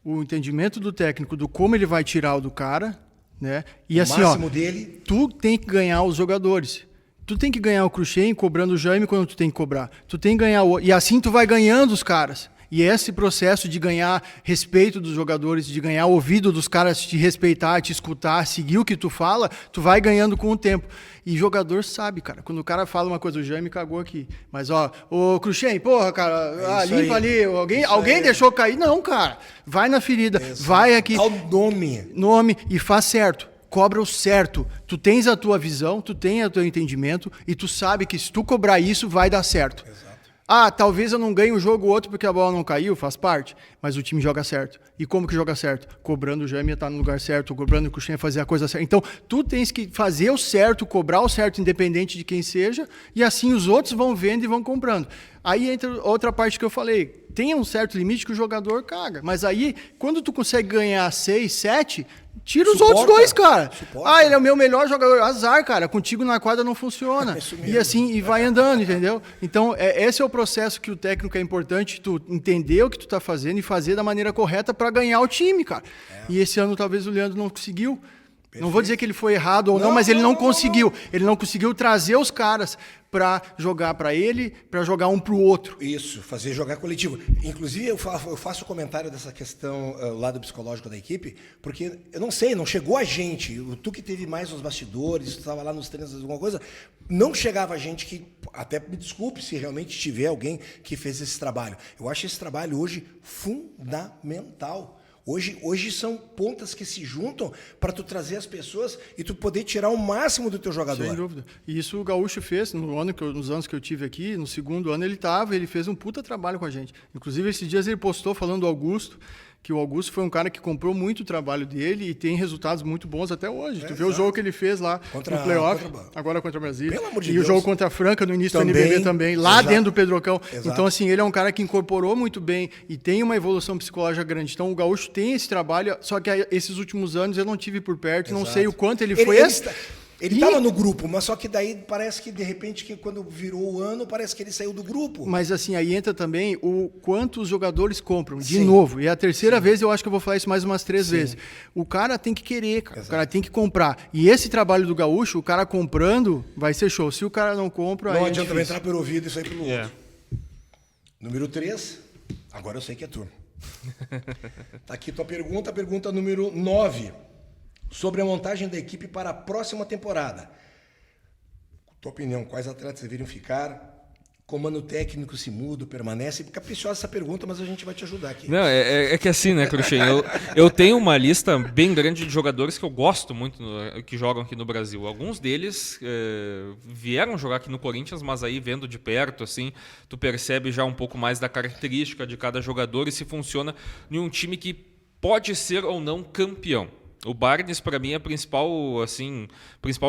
o entendimento do técnico, do como ele vai tirar o do cara, né? E assim, ó,
dele.
Tu tem que ganhar os jogadores. Tu tem que ganhar o Cruxem cobrando o Jaime quando tu tem que cobrar. Tu tem que ganhar e assim tu vai ganhando os caras. E esse processo de ganhar respeito dos jogadores, de ganhar o ouvido dos caras, te respeitar, te escutar, seguir o que tu fala, tu vai ganhando com o tempo. E jogador sabe, cara. Quando o cara fala uma coisa, o Jaime cagou aqui. Mas, ó, ô Cruxem, porra, cara, limpa ali. Alguém deixou cair? Não, cara. Vai na ferida. Vai aqui.
Ao nome
E faz certo. Cobra o certo. Tu tens a tua visão, tu tens o teu entendimento e tu sabe que se tu cobrar isso, vai dar certo.
Exato.
Talvez eu não ganhe um jogo ou outro porque a bola não caiu, faz parte, mas o time joga certo. E como que joga certo? Cobrando o Jaime estar no lugar certo, cobrando o Cruxem fazer a coisa certa. Então, tu tens que fazer o certo, cobrar o certo, independente de quem seja, e assim os outros vão vendo e vão comprando. Aí entra outra parte que eu falei, tem um certo limite que o jogador caga, mas aí, quando tu consegue ganhar 6, 7... Tira os outros 2, cara. Ele é o meu melhor jogador. Azar, cara. Contigo na quadra não funciona. E assim, e vai andando, entendeu? Então, esse é o processo que o técnico é importante, tu entender o que tu tá fazendo e fazer da maneira correta para ganhar o time, cara. E esse ano talvez o Leandro não conseguiu. Perfeito. Não vou dizer que ele foi errado ou não, mas ele não conseguiu. Ele não conseguiu trazer os caras para jogar para ele, para jogar um para o outro.
Isso, fazer jogar coletivo. Inclusive, eu faço o comentário dessa questão, o lado psicológico da equipe, porque, eu não sei, não chegou a gente, tu que teve mais nos bastidores, tu estava lá nos treinos, alguma coisa, não chegava a gente que, até me desculpe se realmente tiver alguém que fez esse trabalho. Eu acho esse trabalho hoje fundamental. Hoje são pontas que se juntam para tu trazer as pessoas e tu poder tirar o máximo do teu jogador.
Sem dúvida. E isso o Gaúcho fez nos anos que eu tive aqui, no segundo ano ele fez um puta trabalho com a gente. Inclusive, esses dias ele postou falando do Augusto, que o Augusto foi um cara que comprou muito o trabalho dele e tem resultados muito bons até hoje. Tu vê o jogo que ele fez lá no playoff, agora contra o Brasil.
Pelo amor de
Deus. O jogo contra a Franca no início do NBB também, lá dentro do Pedrocão. Exato. Então, assim, ele é um cara que incorporou muito bem e tem uma evolução psicológica grande. Então, o Gaúcho tem esse trabalho, só que esses últimos anos eu não tive por perto, não sei o quanto ele foi...
Ele estava no grupo, mas só que daí parece que, de repente, que quando virou o ano, parece que ele saiu do grupo.
Mas, assim, aí entra também o quanto os jogadores compram, de novo. E é a terceira vez, eu acho que eu vou falar isso mais umas 3 vezes. O cara tem que querer, cara. O cara tem que comprar. E esse trabalho do Gaúcho, o cara comprando, vai ser show. Se o cara não compra,
não
aí
adianta entrar pelo ouvido e sair pelo outro. Número 3, agora eu sei que é tu. Tá aqui tua pergunta número 9. Sobre a montagem da equipe para a próxima temporada. Tua opinião, quais atletas deveriam ficar? Comando técnico se muda, permanece? Caprichosa essa pergunta, mas a gente vai te ajudar aqui.
Não, é que assim, né, Cruxem? Eu tenho uma lista bem grande de jogadores que eu gosto muito, que jogam aqui no Brasil. Alguns deles vieram jogar aqui no Corinthians, mas aí vendo de perto, assim, tu percebe já um pouco mais da característica de cada jogador e se funciona em um time que pode ser ou não campeão. O Barnes, para mim, é principal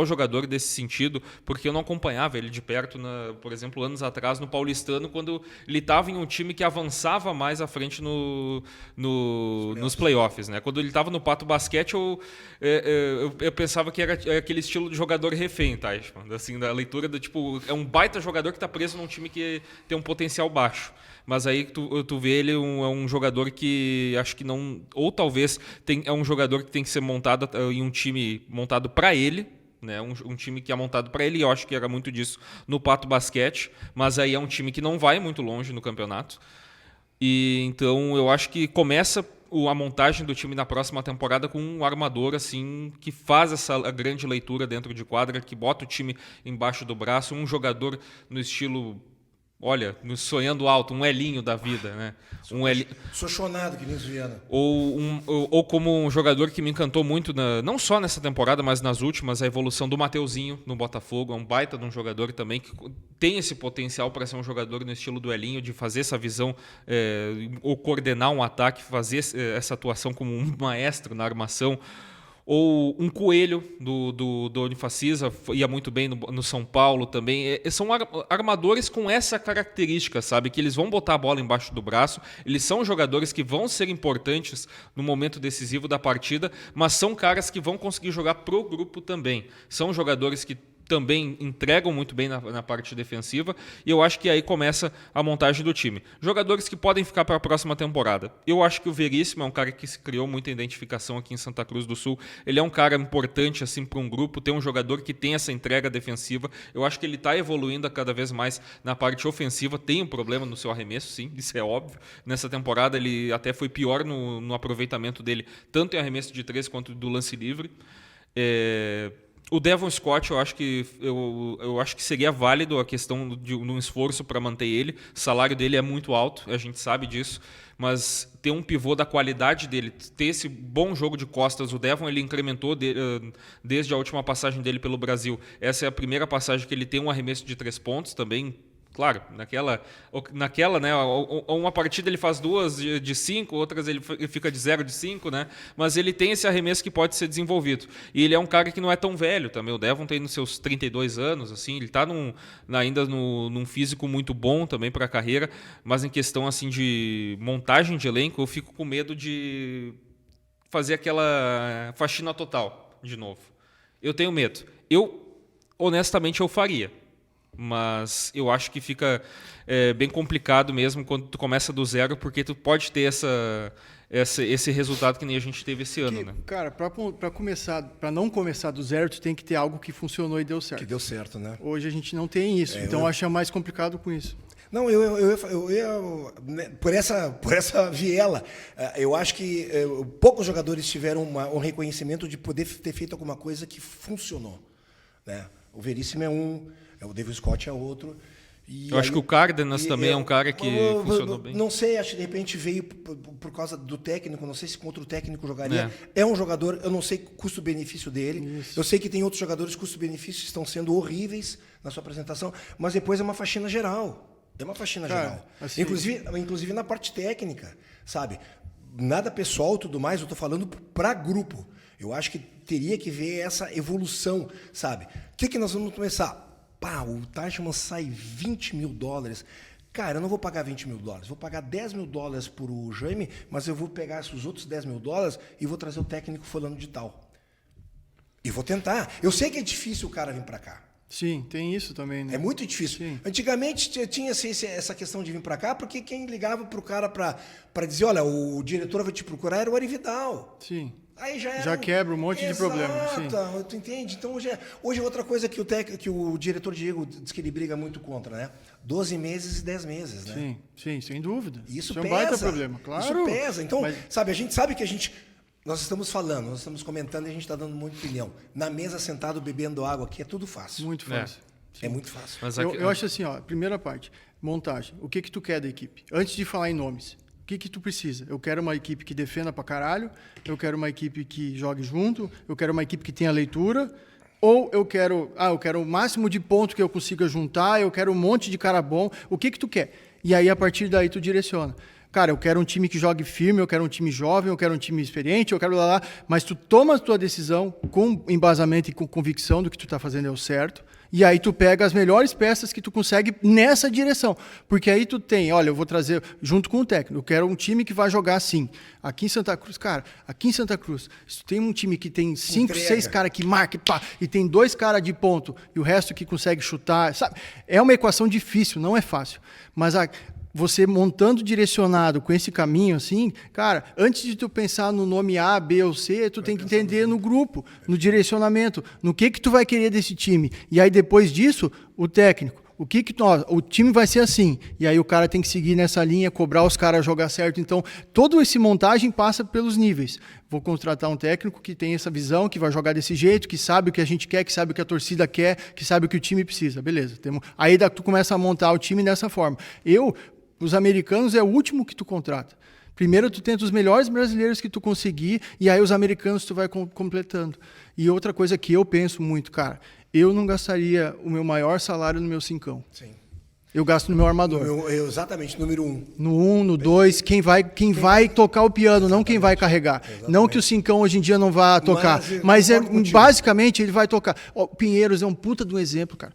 jogador desse sentido, porque eu não acompanhava ele de perto, por exemplo, anos atrás no Paulistano, quando ele estava em um time que avançava mais à frente nos playoffs. Né? Quando ele estava no Pato Basquete, eu pensava que era aquele estilo de jogador refém, tá? Assim, da leitura do tipo, é um baita jogador que está preso num time que tem um potencial baixo. Mas aí tu vê ele é um jogador que acho que não... Ou talvez é um jogador que tem que ser montado em um time montado para ele, né? Um time que é montado para ele, e eu acho que era muito disso no Pato Basquete, mas aí é um time que não vai muito longe no campeonato. E então eu acho que começa a montagem do time na próxima temporada com um armador assim que faz essa grande leitura dentro de quadra, que bota o time embaixo do braço, um jogador no estilo... Olha, sonhando alto, um Elinho da vida, né?
Sou chonado, que nem os Viana.
Ou como um jogador que me encantou muito, não só nessa temporada, mas nas últimas, a evolução do Mateuzinho no Botafogo. É um baita de um jogador também que tem esse potencial para ser um jogador no estilo do Elinho, de fazer essa visão, ou coordenar um ataque, fazer essa atuação como um maestro na armação. Ou um Coelho do Unifacisa, ia muito bem no São Paulo também. São armadores com essa característica, sabe? Que eles vão botar a bola embaixo do braço, eles são jogadores que vão ser importantes no momento decisivo da partida, mas são caras que vão conseguir jogar pro grupo também. São jogadores que também entregam muito bem na parte defensiva, e eu acho que aí começa a montagem do time. Jogadores que podem ficar para a próxima temporada. Eu acho que o Veríssimo é um cara que se criou muita identificação aqui em Santa Cruz do Sul. Ele é um cara importante assim para um grupo, tem um jogador que tem essa entrega defensiva. Eu acho que ele está evoluindo cada vez mais na parte ofensiva. Tem um problema no seu arremesso, sim, isso é óbvio. Nessa temporada ele até foi pior no aproveitamento dele, tanto em arremesso de 3 quanto do lance livre. O Devon Scott, eu acho que seria válido a questão de um esforço para manter ele. O salário dele é muito alto, a gente sabe disso, mas ter um pivô da qualidade dele, ter esse bom jogo de costas. O Devon ele incrementou desde a última passagem dele pelo Brasil. Essa é a primeira passagem que ele tem um arremesso de 3 pontos também. Claro, naquela, né, uma partida ele faz 2 de 5, outras ele fica de 0 de 5, né? Mas ele tem esse arremesso que pode ser desenvolvido. E ele é um cara que não é tão velho também. O Devon tem nos seus 32 anos, assim, ele está ainda num físico muito bom também para a carreira, mas em questão assim de montagem de elenco, eu fico com medo de fazer aquela faxina total de novo. Eu tenho medo. Honestamente, eu faria. Mas eu acho que fica bem complicado mesmo quando tu começa do zero, porque tu pode ter esse resultado que nem a gente teve esse ano, né?
Cara, para não começar do zero, tu tem que ter algo que funcionou e deu certo.
Que deu certo, né?
Hoje a gente não tem isso, então eu acho mais complicado com isso.
Não, eu por essa viela, eu acho que poucos jogadores tiveram um reconhecimento de poder ter feito alguma coisa que funcionou, né? O Veríssimo é um, o David Scott é outro, E
Eu acho
aí-
que o Cárdenas também é um cara que funcionou bem.
Não sei, acho que de repente veio por causa do técnico, não sei se contra o técnico jogaria. É um jogador, eu não sei o custo-benefício dele. Eu sei que tem outros jogadores custo-benefício estão sendo horríveis na sua apresentação, mas depois é uma faxina geral. É uma faxina geral.
Assim,
Inclusive na parte técnica, sabe? Nada pessoal e tudo mais, eu estou falando para grupo. Eu acho que teria que ver essa evolução, sabe? O que nós vamos começar? Pá, o Teichmann sai $20 mil. Cara, eu não vou pagar $20 mil. Vou pagar $10 mil por o Jaime, mas eu vou pegar os outros $10 mil e vou trazer o técnico fulano de tal. E vou tentar. Eu sei que é difícil o cara vir para cá.
Sim, tem isso também, né?
É muito difícil.
Sim.
Antigamente tinha essa questão de vir para cá, porque quem ligava para o cara para dizer, olha, o diretor vai te procurar era o Ari Vidal.
Sim.
Aí já,
Já quebra um monte de problema, sim.
Tu entende? Então hoje é outra coisa que o diretor Diego diz que ele briga muito contra, né? 12 meses e 10 meses, né?
Sim, sem dúvida.
Isso
é um
pesa.
baita problema, claro.
Isso pesa. Então,
Mas-
sabe, a gente sabe que nós estamos falando, nós estamos comentando e a gente está dando muita opinião. Na mesa, sentado, bebendo água aqui, é tudo fácil.
Muito fácil.
É muito fácil.
Mas
Eu acho assim, ó, primeira parte, montagem. O que tu quer da equipe? Antes de falar em nomes, o que tu precisa? Eu quero uma equipe que defenda pra caralho, eu quero uma equipe que jogue junto, eu quero uma equipe que tenha leitura, ou eu quero o máximo de pontos que eu consiga juntar, eu quero um monte de cara bom. O que tu quer? E aí, a partir daí, tu direciona. Cara, eu quero um time que jogue firme, eu quero um time jovem, eu quero um time experiente, eu quero lá, mas tu toma a tua decisão com embasamento e com convicção do que tu está fazendo é o certo, e aí tu pega as melhores peças que tu consegue nessa direção. Porque aí tu tem, olha, eu vou trazer, junto com o técnico, eu quero um time que vai jogar assim. Aqui em Santa Cruz, cara, se tu tem um time que tem 5, 6 caras que marcam, pá, e tem 2 caras de ponto, e o resto que consegue chutar, sabe? É uma equação difícil, não é fácil. Mas você montando direcionado com esse caminho, assim, cara, antes de tu pensar no nome A, B ou C, tu tem que entender no grupo, no direcionamento, no que tu vai querer desse time. E aí, depois disso, o técnico. O time vai ser assim. E aí o cara tem que seguir nessa linha, cobrar os caras jogar certo. Então, toda essa montagem passa pelos níveis. Vou contratar um técnico que tem essa visão, que vai jogar desse jeito, que sabe o que a gente quer, que sabe o que a torcida quer, que sabe o que o time precisa. Beleza. Aí tu começa a montar o time dessa forma. Os americanos é o último que tu contrata. Primeiro tu tenta os melhores brasileiros que tu conseguir, e aí os americanos tu vai completando. E outra coisa que eu penso muito, cara, eu não gastaria o meu maior salário no meu cincão.
Sim.
Eu gasto no meu armador.
Exatamente, número 1.
No 1, no 2, quem vai tocar o piano, não quem vai carregar.
Exatamente.
Não que o cincão hoje em dia não vá tocar, mas basicamente ele vai tocar. O Pinheiros é um puta de um exemplo, cara.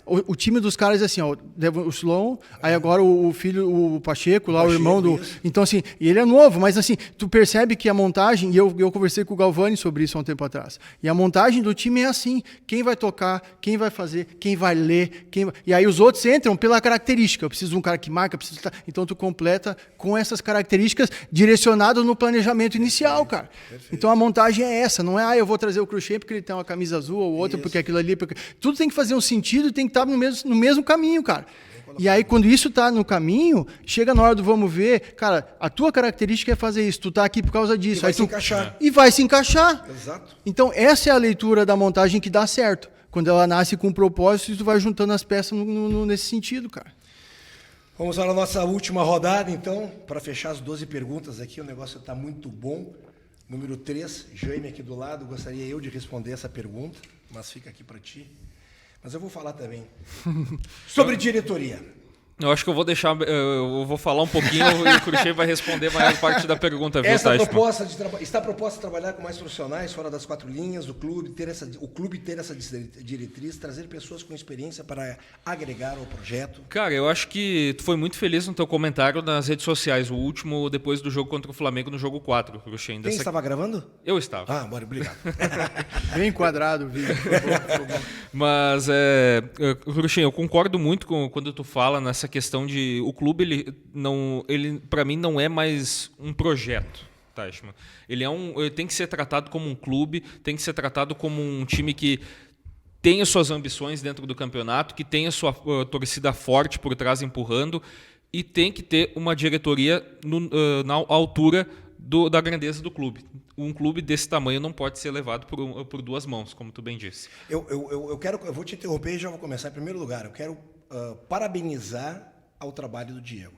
O time dos caras é assim, ó, o Sloan, aí agora o filho, o Pacheco, lá o irmão do...
Isso.
Então, assim, e ele é novo, mas assim, tu percebe que a montagem, e eu conversei com o Galvani sobre isso há um tempo atrás, e a montagem do time é assim, quem vai tocar, quem vai fazer, quem vai ler, e aí os outros entram pela característica, eu preciso de um cara que marca, então tu completa com essas características direcionado no planejamento inicial, cara. Perfeito. Então a montagem é essa, não é, eu vou trazer o Cruxem porque ele tem uma camisa azul, ou outra porque aquilo ali, tudo tem que fazer um sentido e tem que estar no mesmo caminho, cara. E aí, quando isso está no caminho, chega na hora do vamos ver, cara, a tua característica é fazer isso, tu tá aqui por causa disso.
E vai se encaixar.
E vai se encaixar.
Exato.
Então, essa é a leitura da montagem que dá certo. Quando ela nasce com um propósito e tu vai juntando as peças nesse sentido, cara.
Vamos para a nossa última rodada, então, para fechar as 12 perguntas aqui. O negócio está muito bom. Número 3, Jaime aqui do lado. Gostaria eu de responder essa pergunta, mas fica aqui para ti. Mas eu vou falar também sobre diretoria.
Eu acho que eu vou deixar, eu vou falar um pouquinho e o Cruxem vai responder a maior parte da pergunta. Viu,
Está proposta de trabalhar com mais profissionais fora das 4 linhas do clube, o clube ter essa diretriz, trazer pessoas com experiência para agregar ao projeto.
Cara, eu acho que tu foi muito feliz no teu comentário nas redes sociais, o último depois do jogo contra o Flamengo no jogo 4, Cruxem.
Quem estava gravando?
Eu estava.
Ah, bora, obrigado.
Bem enquadrado o vídeo.
Mas, Cruxem, eu concordo muito quando tu fala nessa questão de o clube, ele para mim não é mais um projeto, Teichmann. Ele tem que ser tratado como um clube, tem que ser tratado como um time que tem as suas ambições dentro do campeonato, que tem a sua torcida forte por trás empurrando, e tem que ter uma diretoria na altura da grandeza do clube. Um clube desse tamanho não pode ser levado por 2 mãos, como tu bem disse.
Eu vou te interromper e já vou começar. Em primeiro lugar, eu quero parabenizar ao trabalho do Diego.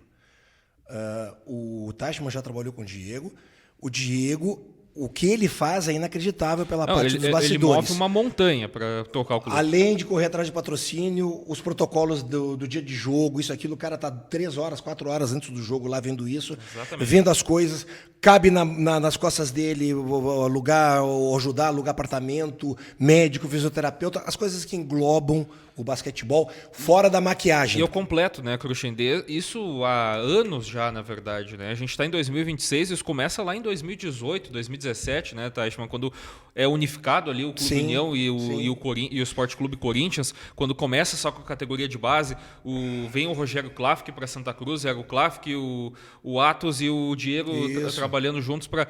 O Teichmann já trabalhou com o Diego. O Diego, o que ele faz é inacreditável pela parte dos bastidores.
Ele move uma montanha para tocar o clube.
Além de correr atrás de patrocínio, os protocolos do dia de jogo, isso, aquilo, o cara tá 3 horas, 4 horas antes do jogo lá vendo isso,
Exatamente.
vendo as coisas, cabe nas costas dele alugar, ou ajudar a alugar apartamento, médico, fisioterapeuta, as coisas que englobam o basquetebol, fora da maquiagem.
E eu completo, né, Cruxendê, isso há anos já, na verdade, né? A gente está em 2026, isso começa lá em 2018, 2017, né, Teichmann, quando é unificado ali o Clube União e o Sport Clube Corinthians, quando começa só com a categoria de base, vem o Rogério Klafke para Santa Cruz, era o Klafke, o Atos e o Diego trabalhando juntos para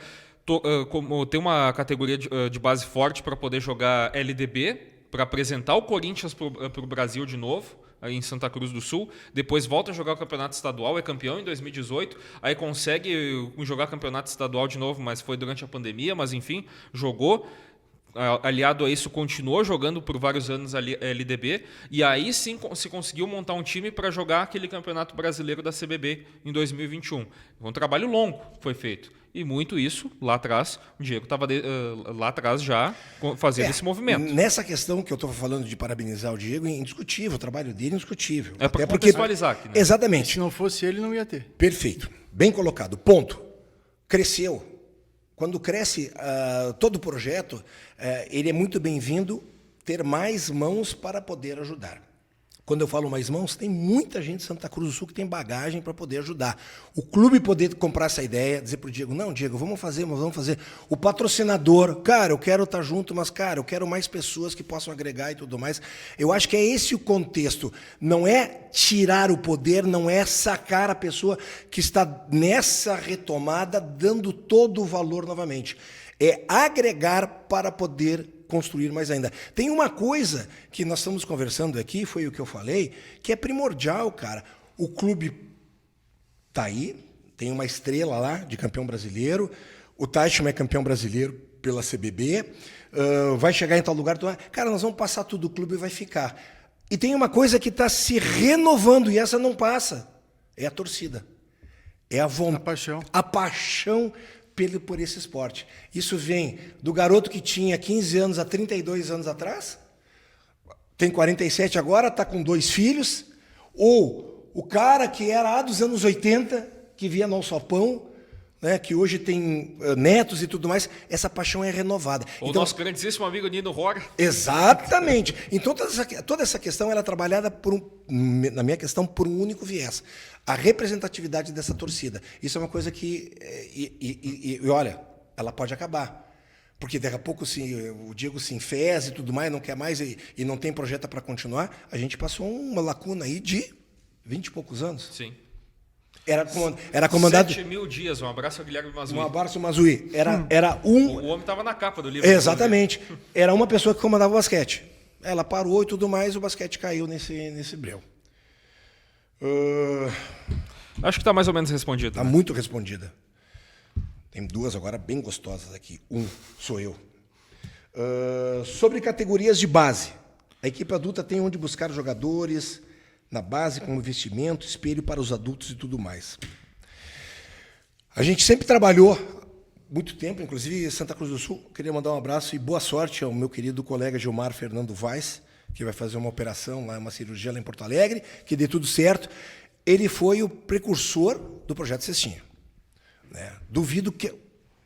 ter uma categoria de base forte para poder jogar LDB, para apresentar o Corinthians para o Brasil de novo, aí em Santa Cruz do Sul, depois volta a jogar o campeonato estadual, é campeão em 2018, aí consegue jogar campeonato estadual de novo, mas foi durante a pandemia, mas enfim, jogou. Aliado a isso, continuou jogando por vários anos a LDB, e aí sim se conseguiu montar um time para jogar aquele campeonato brasileiro da CBB em 2021. Um trabalho longo foi feito. E muito isso, lá atrás, o Diego estava lá atrás já fazendo esse movimento.
Nessa questão que eu estou falando de parabenizar o Diego, é indiscutível, o trabalho dele é indiscutível.
É para contextualizar aqui, né?
Exatamente.
Se não fosse ele, não ia ter.
Perfeito. Bem colocado. Ponto. Cresceu. Quando cresce todo o projeto, ele é muito bem-vindo ter mais mãos para poder ajudar. Quando eu falo mais mãos, tem muita gente de Santa Cruz do Sul que tem bagagem para poder ajudar. O clube poder comprar essa ideia, dizer para o Diego, não, Diego, vamos fazer. O patrocinador, cara, eu quero estar junto, mas, cara, eu quero mais pessoas que possam agregar e tudo mais. Eu acho que é esse o contexto. Não é tirar o poder, não é sacar a pessoa que está nessa retomada, dando todo o valor novamente. É agregar para poder construir mais ainda. Tem uma coisa que nós estamos conversando aqui, foi o que eu falei, que é primordial, cara. O clube está aí, tem uma estrela lá de campeão brasileiro, o Teichmann é campeão brasileiro pela CBB, vai chegar em tal lugar, cara, nós vamos passar tudo, o clube vai ficar. E tem uma coisa que está se renovando, e essa não passa, é a torcida. É a vontade, a paixão por esse esporte. Isso vem do garoto que tinha 15 anos há 32 anos atrás, tem 47 agora, está com 2 filhos, ou o cara que era dos anos 80, que via no alçapão, né, que hoje tem netos e tudo mais, essa paixão é renovada.
O nosso grandíssimo amigo Nino Roga.
Exatamente. Então, toda essa questão ela é trabalhada, na minha questão, por um único viés. A representatividade dessa torcida. Isso é uma coisa que, olha, ela pode acabar. Porque daqui a pouco o Diego se enfeze e tudo mais, não quer mais e não tem projeto para continuar. A gente passou uma lacuna aí de 20 e poucos anos.
Sim.
Era comandado...
7.000 dias, um abraço ao Guilherme Mazui.
Um abraço, Mazui.
O homem estava na capa do livro.
Exatamente. Era uma pessoa que comandava o basquete. Ela parou e tudo mais, o basquete caiu nesse breu.
Acho que está mais ou menos respondido.
Está muito respondida. Tem 2 agora bem gostosas aqui. Sou eu. Sobre categorias de base. A equipe adulta tem onde buscar jogadores na base, como investimento, espelho para os adultos e tudo mais. A gente sempre trabalhou muito tempo, inclusive em Santa Cruz do Sul. Queria mandar um abraço e boa sorte ao meu querido colega Gilmar Fernando Vaz, que vai fazer uma operação, uma cirurgia lá em Porto Alegre, que dê tudo certo. Ele foi o precursor do Projeto Cestinha. Né? Duvido que...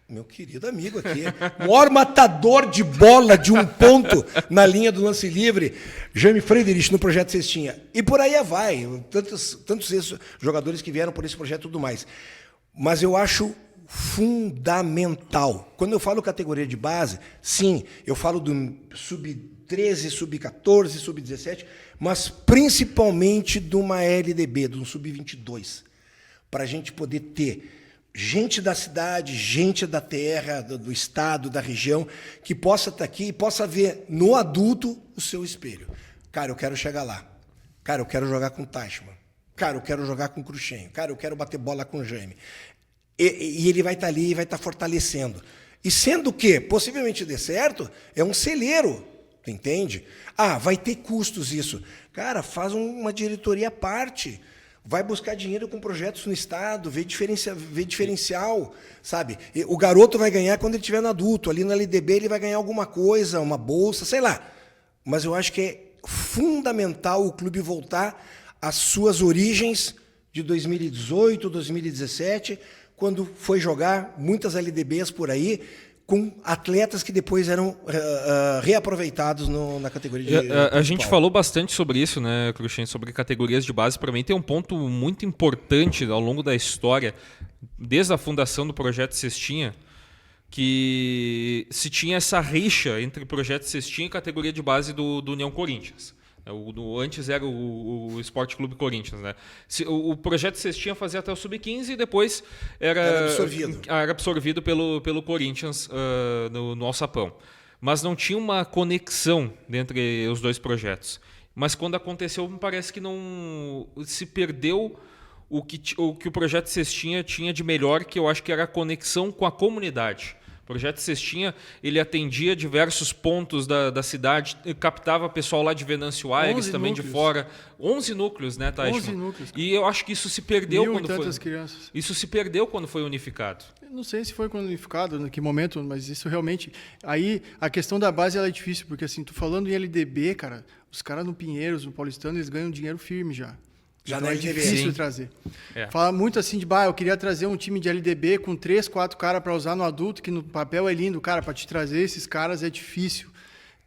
Meu querido amigo aqui, o maior matador de bola de um ponto na linha do lance livre, Jaime Friedrich, no Projeto Cestinha. E por aí vai, tantos esses jogadores que vieram por esse projeto e tudo mais. Mas eu acho fundamental. Quando eu falo categoria de base, sim, eu falo do sub-13, sub-14, sub-17, mas principalmente de uma LDB, de um sub-22, para a gente poder ter gente da cidade, gente da terra, do estado, da região, que possa estar aqui e possa ver no adulto o seu espelho. Cara, eu quero chegar lá. Cara, eu quero jogar com o Teichmann. Cara, eu quero jogar com o Cruxem. Cara, eu quero bater bola com o Jaime. E ele vai estar ali e vai estar fortalecendo. E sendo que, possivelmente dê certo, é um celeiro Tu entende? Ah, vai ter custos isso. Cara, faz uma diretoria à parte. Vai buscar dinheiro com projetos no Estado, vê diferencial, sabe? O garoto vai ganhar quando ele estiver no adulto. Ali no LDB ele vai ganhar alguma coisa, uma bolsa, sei lá. Mas eu acho que é fundamental o clube voltar às suas origens de 2018, 2017, quando foi jogar muitas LDBs por aí, com atletas que depois eram reaproveitados na categoria de
a gente falou bastante sobre isso, né, Cruxem, sobre categorias de base. Para mim tem um ponto muito importante ao longo da história, desde a fundação do Projeto Cestinha, que se tinha essa rixa entre Projeto Cestinha e categoria de base do União Corinthians. Antes era o Esporte Clube Corinthians, né? O Projeto Cestinha fazia até o Sub-15 e depois era absorvido pelo Corinthians no Alçapão. Mas não tinha uma conexão entre os dois projetos. Mas quando aconteceu, me parece que não se perdeu o que o Projeto Cestinha tinha de melhor, que eu acho que era a conexão com a comunidade. O Projeto Cestinha, ele atendia diversos pontos da cidade, captava pessoal lá de Venâncio Aires, também
núcleos.
de fora. 11 núcleos, né, Taichman?
11 núcleos. Cara.
E eu acho que isso se perdeu quando foi...
crianças.
Isso se perdeu quando foi unificado.
Eu não sei se foi quando unificado, em que momento, mas isso realmente... Aí, a questão da base ela é difícil, porque assim, tu falando em LDB, cara, os caras no Pinheiros, no Paulistano, eles ganham dinheiro firme já.
Já
então
na
é
LDB.
difícil
Sim.
trazer.
É.
Fala muito assim de, eu queria trazer um time de LDB com 3, 4 caras para usar no adulto, que no papel é lindo. Cara, para te trazer esses caras é difícil.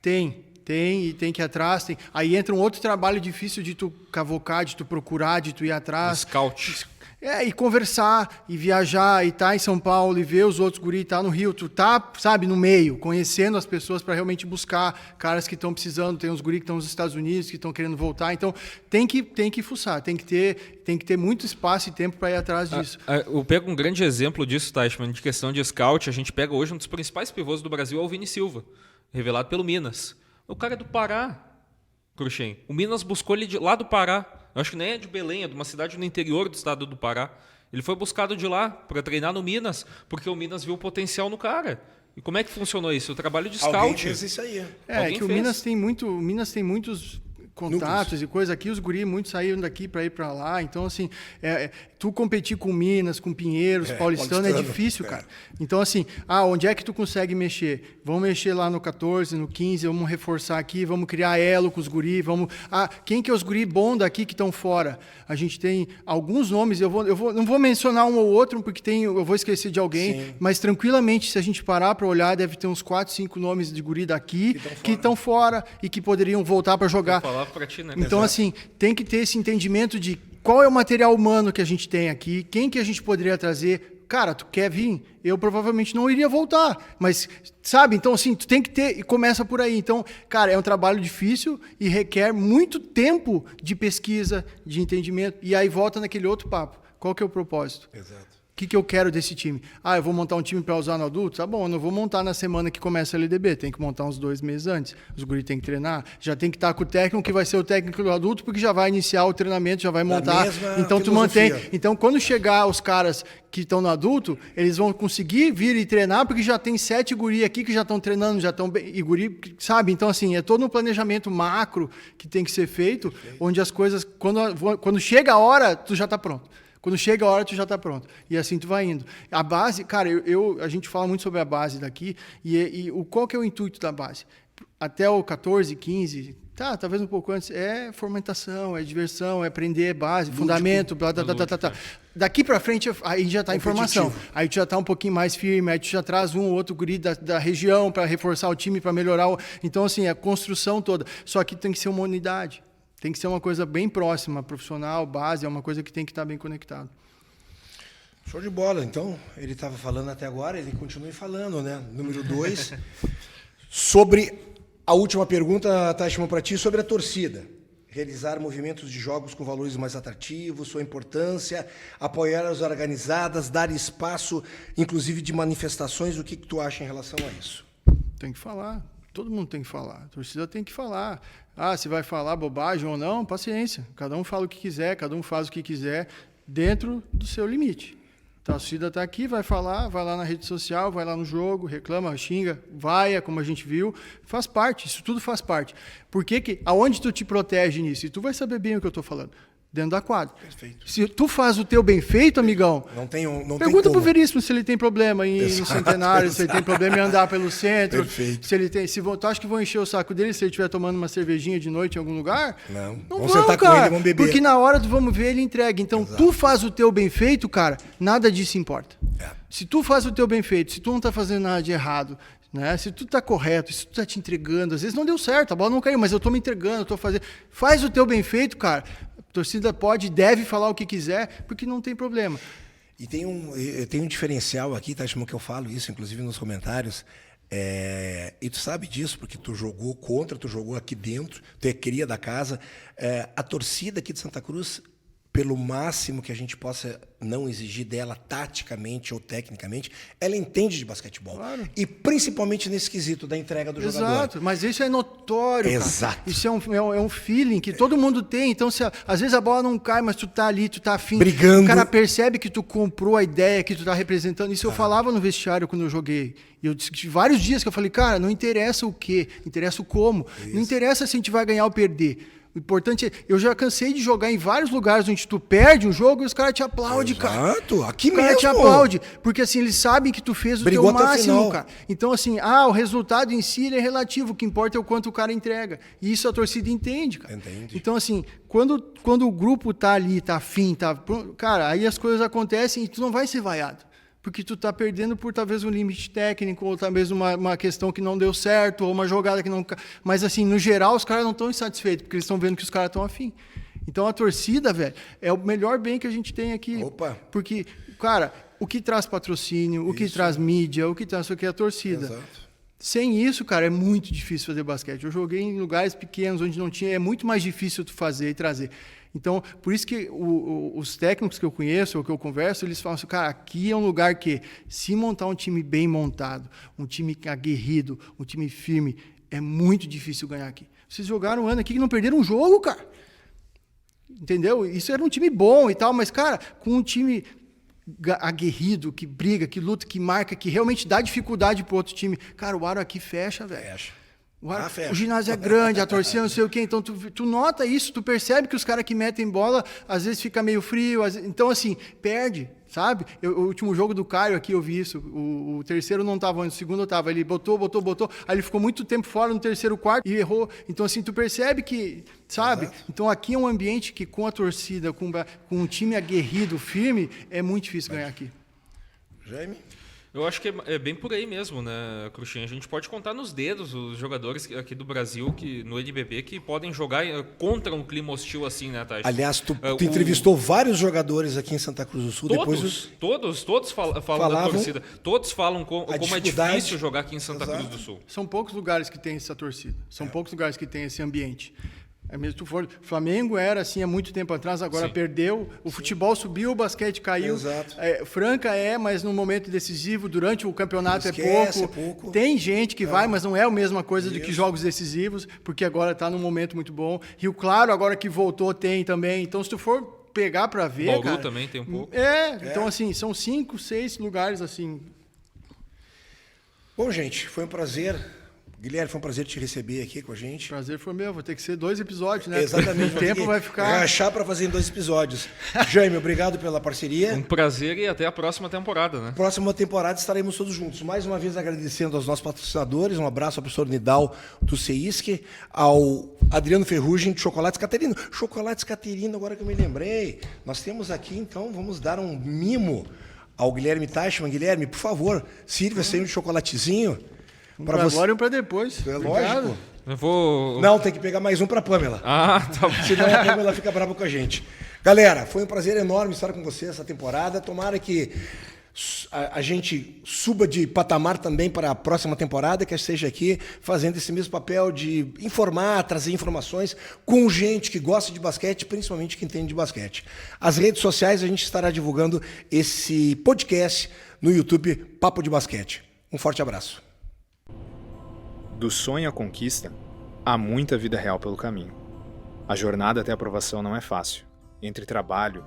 Tem e tem que ir atrás. Aí entra um outro trabalho difícil de tu cavocar, de tu procurar, de tu ir atrás.
Scout.
E conversar, e viajar, e estar em São Paulo, e ver os outros guri, estar no Rio, tu tá, sabe, no meio, conhecendo as pessoas para realmente buscar caras que estão precisando, tem uns guri que estão nos Estados Unidos, que estão querendo voltar, então tem que fuçar, tem que ter muito espaço e tempo para ir atrás disso.
Eu pego um grande exemplo disso, Taichman, de questão de scout. A gente pega hoje um dos principais pivôs do Brasil, é o Vini Silva, revelado pelo Minas. O cara é do Pará, Cruxem. O Minas buscou ele lá do Pará. Eu acho que nem é de Belém, é de uma cidade no interior do estado do Pará. Ele foi buscado de lá para treinar no Minas, porque o Minas viu o potencial no cara. E como é que funcionou isso? O trabalho de scout.
Alguém fez isso aí.
Alguém
que o
fez.
Minas tem muitos contatos e coisa aqui, os guri muitos saíram daqui para ir para lá, então assim, tu competir com Minas, com Pinheiros, Paulistano é difícil, cara. Então assim, onde é que tu consegue mexer? Vamos mexer lá no 14, no 15, vamos reforçar aqui, vamos criar elo com os guri, quem que é os guri bom daqui que estão fora? A gente tem alguns nomes, eu não vou mencionar um ou outro, porque eu vou esquecer de alguém, sim, mas tranquilamente, se a gente parar para olhar, deve ter uns 4, 5 nomes de guri daqui que estão fora e que poderiam voltar para jogar.
Pra ti, né?
Então, assim, tem que ter esse entendimento de qual é o material humano que a gente tem aqui, quem que a gente poderia trazer. Cara, tu quer vir? Eu provavelmente não iria voltar, mas, sabe? Então, assim, tu tem que ter, e começa por aí. Então, cara, é um trabalho difícil e requer muito tempo de pesquisa, de entendimento, e aí volta naquele outro papo. Qual que é o propósito?
Exato.
O que eu quero desse time? Eu vou montar um time para usar no adulto? Tá bom, eu não vou montar na semana que começa a LDB, tem que montar uns 2 meses antes. Os guris têm que treinar, já tem que estar com o técnico que vai ser o técnico do adulto, porque já vai iniciar o treinamento, já vai montar. Então tu mantém. Então quando chegar os caras que estão no adulto, eles vão conseguir vir e treinar, porque já tem 7 guri aqui que já estão treinando, já estão bem, e guri, sabe? Então assim, é todo um planejamento macro que tem que ser feito, onde as coisas, quando chega a hora, tu já está pronto. Quando chega a hora, tu já está pronto. E assim tu vai indo. A base, cara, a gente fala muito sobre a base daqui, qual que é o intuito da base? Até o 14, 15, talvez um pouco antes, é fomentação, é diversão, é aprender base, fundamento, Daqui para frente, aí já está informação. Aí tu já está um pouquinho mais firme, aí tu já traz um ou outro guri da região para reforçar o time, para melhorar. Então, assim, é a construção toda. Só que tem que ser uma unidade. Tem que ser uma coisa bem próxima, profissional, base, é uma coisa que tem que estar bem conectado.
Show de bola. Então, ele estava falando até agora, ele continua falando, né? Número 2. Sobre a última pergunta, Taichman, para ti, sobre a torcida. Realizar movimentos de jogos com valores mais atrativos, sua importância, apoiar as organizadas, dar espaço, inclusive de manifestações. O que tu acha em relação a isso?
Tem que falar. Todo mundo tem que falar. A torcida tem que falar. Se vai falar bobagem ou não, paciência. Cada um fala o que quiser, cada um faz o que quiser, dentro do seu limite. A torcida está aqui, vai falar, vai lá na rede social, vai lá no jogo, reclama, xinga, vaia, como a gente viu. Faz parte, isso tudo faz parte. Por que aonde tu te protege nisso? E tu vai saber bem o que eu estou falando. Dentro da quadra. Perfeito. Se tu faz o teu bem feito, amigão, pergunta pro Veríssimo se ele tem problema em ir no Centenário, se ele tem problema em andar pelo centro.
Perfeito.
Se ele tem, tu acha que vão encher o saco dele se ele estiver tomando uma cervejinha de noite em algum lugar?
Não
Não
vão
vão,
sentar
cara,
com ele, vão beber.
porque na hora vamos ver ele entrega. Então,
Exato.
Tu faz o teu bem feito, cara, nada disso importa.
É.
Se tu faz o teu bem feito, se tu não tá fazendo nada de errado, né? Se tu tá correto, se tu tá te entregando, às vezes não deu certo, a bola não caiu, mas eu tô me entregando, eu tô fazendo. Faz o teu bem feito, cara. A torcida pode e deve falar o que quiser, porque não tem problema.
E tem um diferencial aqui, tá, Shimon, que eu falo isso, inclusive nos comentários. E tu sabe disso, porque tu jogou contra, tu jogou aqui dentro, tu é cria da casa. A torcida aqui de Santa Cruz, pelo máximo que a gente possa não exigir dela taticamente ou tecnicamente, ela entende de basquetebol.
Claro.
E principalmente nesse quesito da entrega do jogador.
Exato, mas isso é notório, cara.
Exato.
Isso é um feeling que todo mundo tem. Então, às vezes a bola não cai, mas tu tá ali, tu tá afim.
Brigando.
O cara percebe que tu comprou a ideia, que tu tá representando. Isso eu falava no vestiário quando eu joguei. E eu disse vários dias que eu falei, cara, não interessa o quê, interessa o como. Isso. Não interessa se a gente vai ganhar ou perder. O importante é, eu já cansei de jogar em vários lugares onde tu perde um jogo e os caras te aplaudem, cara.
Exato, aqui
mesmo. O cara te aplaude, porque assim, eles sabem que tu fez o
Brigou
teu máximo,
final.
cara. Então assim, o resultado em si ele é relativo, o que importa é o quanto o cara entrega. E isso a torcida entende, cara.
Entende.
Então assim, quando o grupo tá ali, tá afim, cara, aí as coisas acontecem e tu não vai ser vaiado. Porque tu tá perdendo por talvez um limite técnico, ou talvez uma questão que não deu certo, ou uma jogada que não... Mas, assim, no geral, os caras não estão insatisfeitos, porque eles estão vendo que os caras estão afim. Então, a torcida, velho, é o melhor bem que a gente tem aqui.
Opa!
Porque, cara, o que traz patrocínio, o que traz mídia, o que traz isso aqui é a torcida.
Exato.
Sem isso, cara, é muito difícil fazer basquete. Eu joguei em lugares pequenos, onde não tinha, é muito mais difícil tu fazer e trazer. Então, por isso que os técnicos que eu conheço, ou que eu converso, eles falam assim, cara, aqui é um lugar que, se montar um time bem montado, um time aguerrido, um time firme, é muito difícil ganhar aqui. Vocês jogaram um ano aqui que não perderam um jogo, cara. Entendeu? Isso era um time bom e tal, mas, cara, com um time aguerrido, que briga, que luta, que marca, que realmente dá dificuldade pro outro time. Cara, o aro aqui fecha, velho.
Fecha.
O ginásio é grande, a torcida não sei o quê, então tu nota isso, tu percebe que os caras que metem bola, às vezes fica meio frio, então assim, perde, sabe? O último jogo do Caio aqui eu vi isso, o terceiro não estava, o segundo estava, ele botou, aí ele ficou muito tempo fora no terceiro quarto e errou, então assim, tu percebe que, sabe? Exato. Então aqui é um ambiente que com a torcida, com um time aguerrido, firme, é muito difícil ganhar aqui.
Jaime?
Eu acho que é bem por aí mesmo, né, Cruxinha? A gente pode contar nos dedos os jogadores aqui do Brasil, que no NBB, que podem jogar contra um clima hostil assim, né, Tati?
Aliás, tu entrevistou vários jogadores aqui em Santa Cruz do Sul.
Todos falam da torcida. Todos falam como é difícil jogar aqui em Santa Cruz do Sul.
São poucos lugares que tem essa torcida. São poucos lugares que tem esse ambiente. Mesmo tu for, Flamengo era assim há muito tempo atrás, agora perdeu. O futebol subiu, o basquete caiu.
Exato.
Franca mas no momento decisivo, durante o campeonato é pouco. Tem gente que vai, mas não é a mesma coisa do que jogos decisivos, porque agora está num momento muito bom. Rio Claro, agora que voltou, tem também. Então, se tu for pegar para ver,
Bauru
cara,
também tem um pouco.
Então assim, são 5, 6 lugares assim.
Bom, gente, foi um prazer. Guilherme, foi um prazer te receber aqui com a gente.
Prazer foi meu, vou ter que ser 2 episódios, né?
Exatamente.
O tempo vai ficar...
Rachar para fazer em 2 episódios. Jaime, obrigado pela parceria.
Um prazer e até a próxima temporada, né?
Próxima temporada estaremos todos juntos. Mais uma vez agradecendo aos nossos patrocinadores, um abraço ao professor Nidal do CEISC, ao Adriano Ferrugem de Chocolates Caterino. Chocolates Caterino, agora que eu me lembrei. Nós temos aqui, então, vamos dar um mimo ao Guilherme Teichmann. Guilherme, por favor, sirva-se aí um chocolatezinho.
Para você... agora e um para depois.
É lógico.
Eu vou...
Não, tem que pegar mais um para a Pamela.
Tá bom.
Senão a Pamela fica brava com a gente. Galera, foi um prazer enorme estar com vocês essa temporada. Tomara que a gente suba de patamar também para a próxima temporada, que esteja aqui fazendo esse mesmo papel de informar, trazer informações com gente que gosta de basquete, principalmente que entende de basquete. As redes sociais, a gente estará divulgando esse podcast no YouTube Papo de Basquete. Um forte abraço.
Do sonho à conquista, há muita vida real pelo caminho. A jornada até a aprovação não é fácil. Entre trabalho,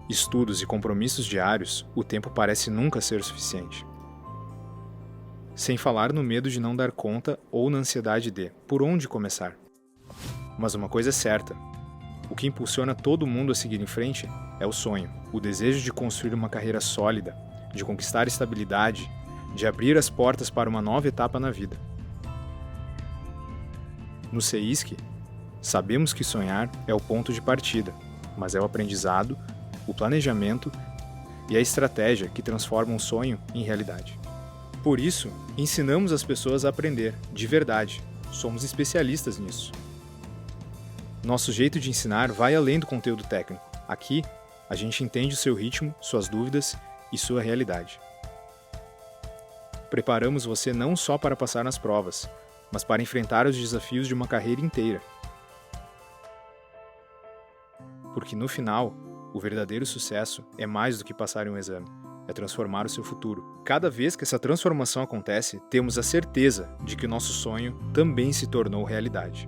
estudos e compromissos diários, o tempo parece nunca ser suficiente. Sem falar no medo de não dar conta ou na ansiedade de por onde começar. Mas uma coisa é certa: o que impulsiona todo mundo a seguir em frente é o sonho, o desejo de construir uma carreira sólida, de conquistar estabilidade, de abrir as portas para uma nova etapa na vida. No CEISC, sabemos que sonhar é o ponto de partida, mas é o aprendizado, o planejamento e a estratégia que transformam o sonho em realidade. Por isso, ensinamos as pessoas a aprender, de verdade. Somos especialistas nisso. Nosso jeito de ensinar vai além do conteúdo técnico. Aqui, a gente entende o seu ritmo, suas dúvidas e sua realidade. Preparamos você não só para passar nas provas, mas para enfrentar os desafios de uma carreira inteira. Porque no final, o verdadeiro sucesso é mais do que passar em um exame, é transformar o seu futuro. Cada vez que essa transformação acontece, temos a certeza de que o nosso sonho também se tornou realidade.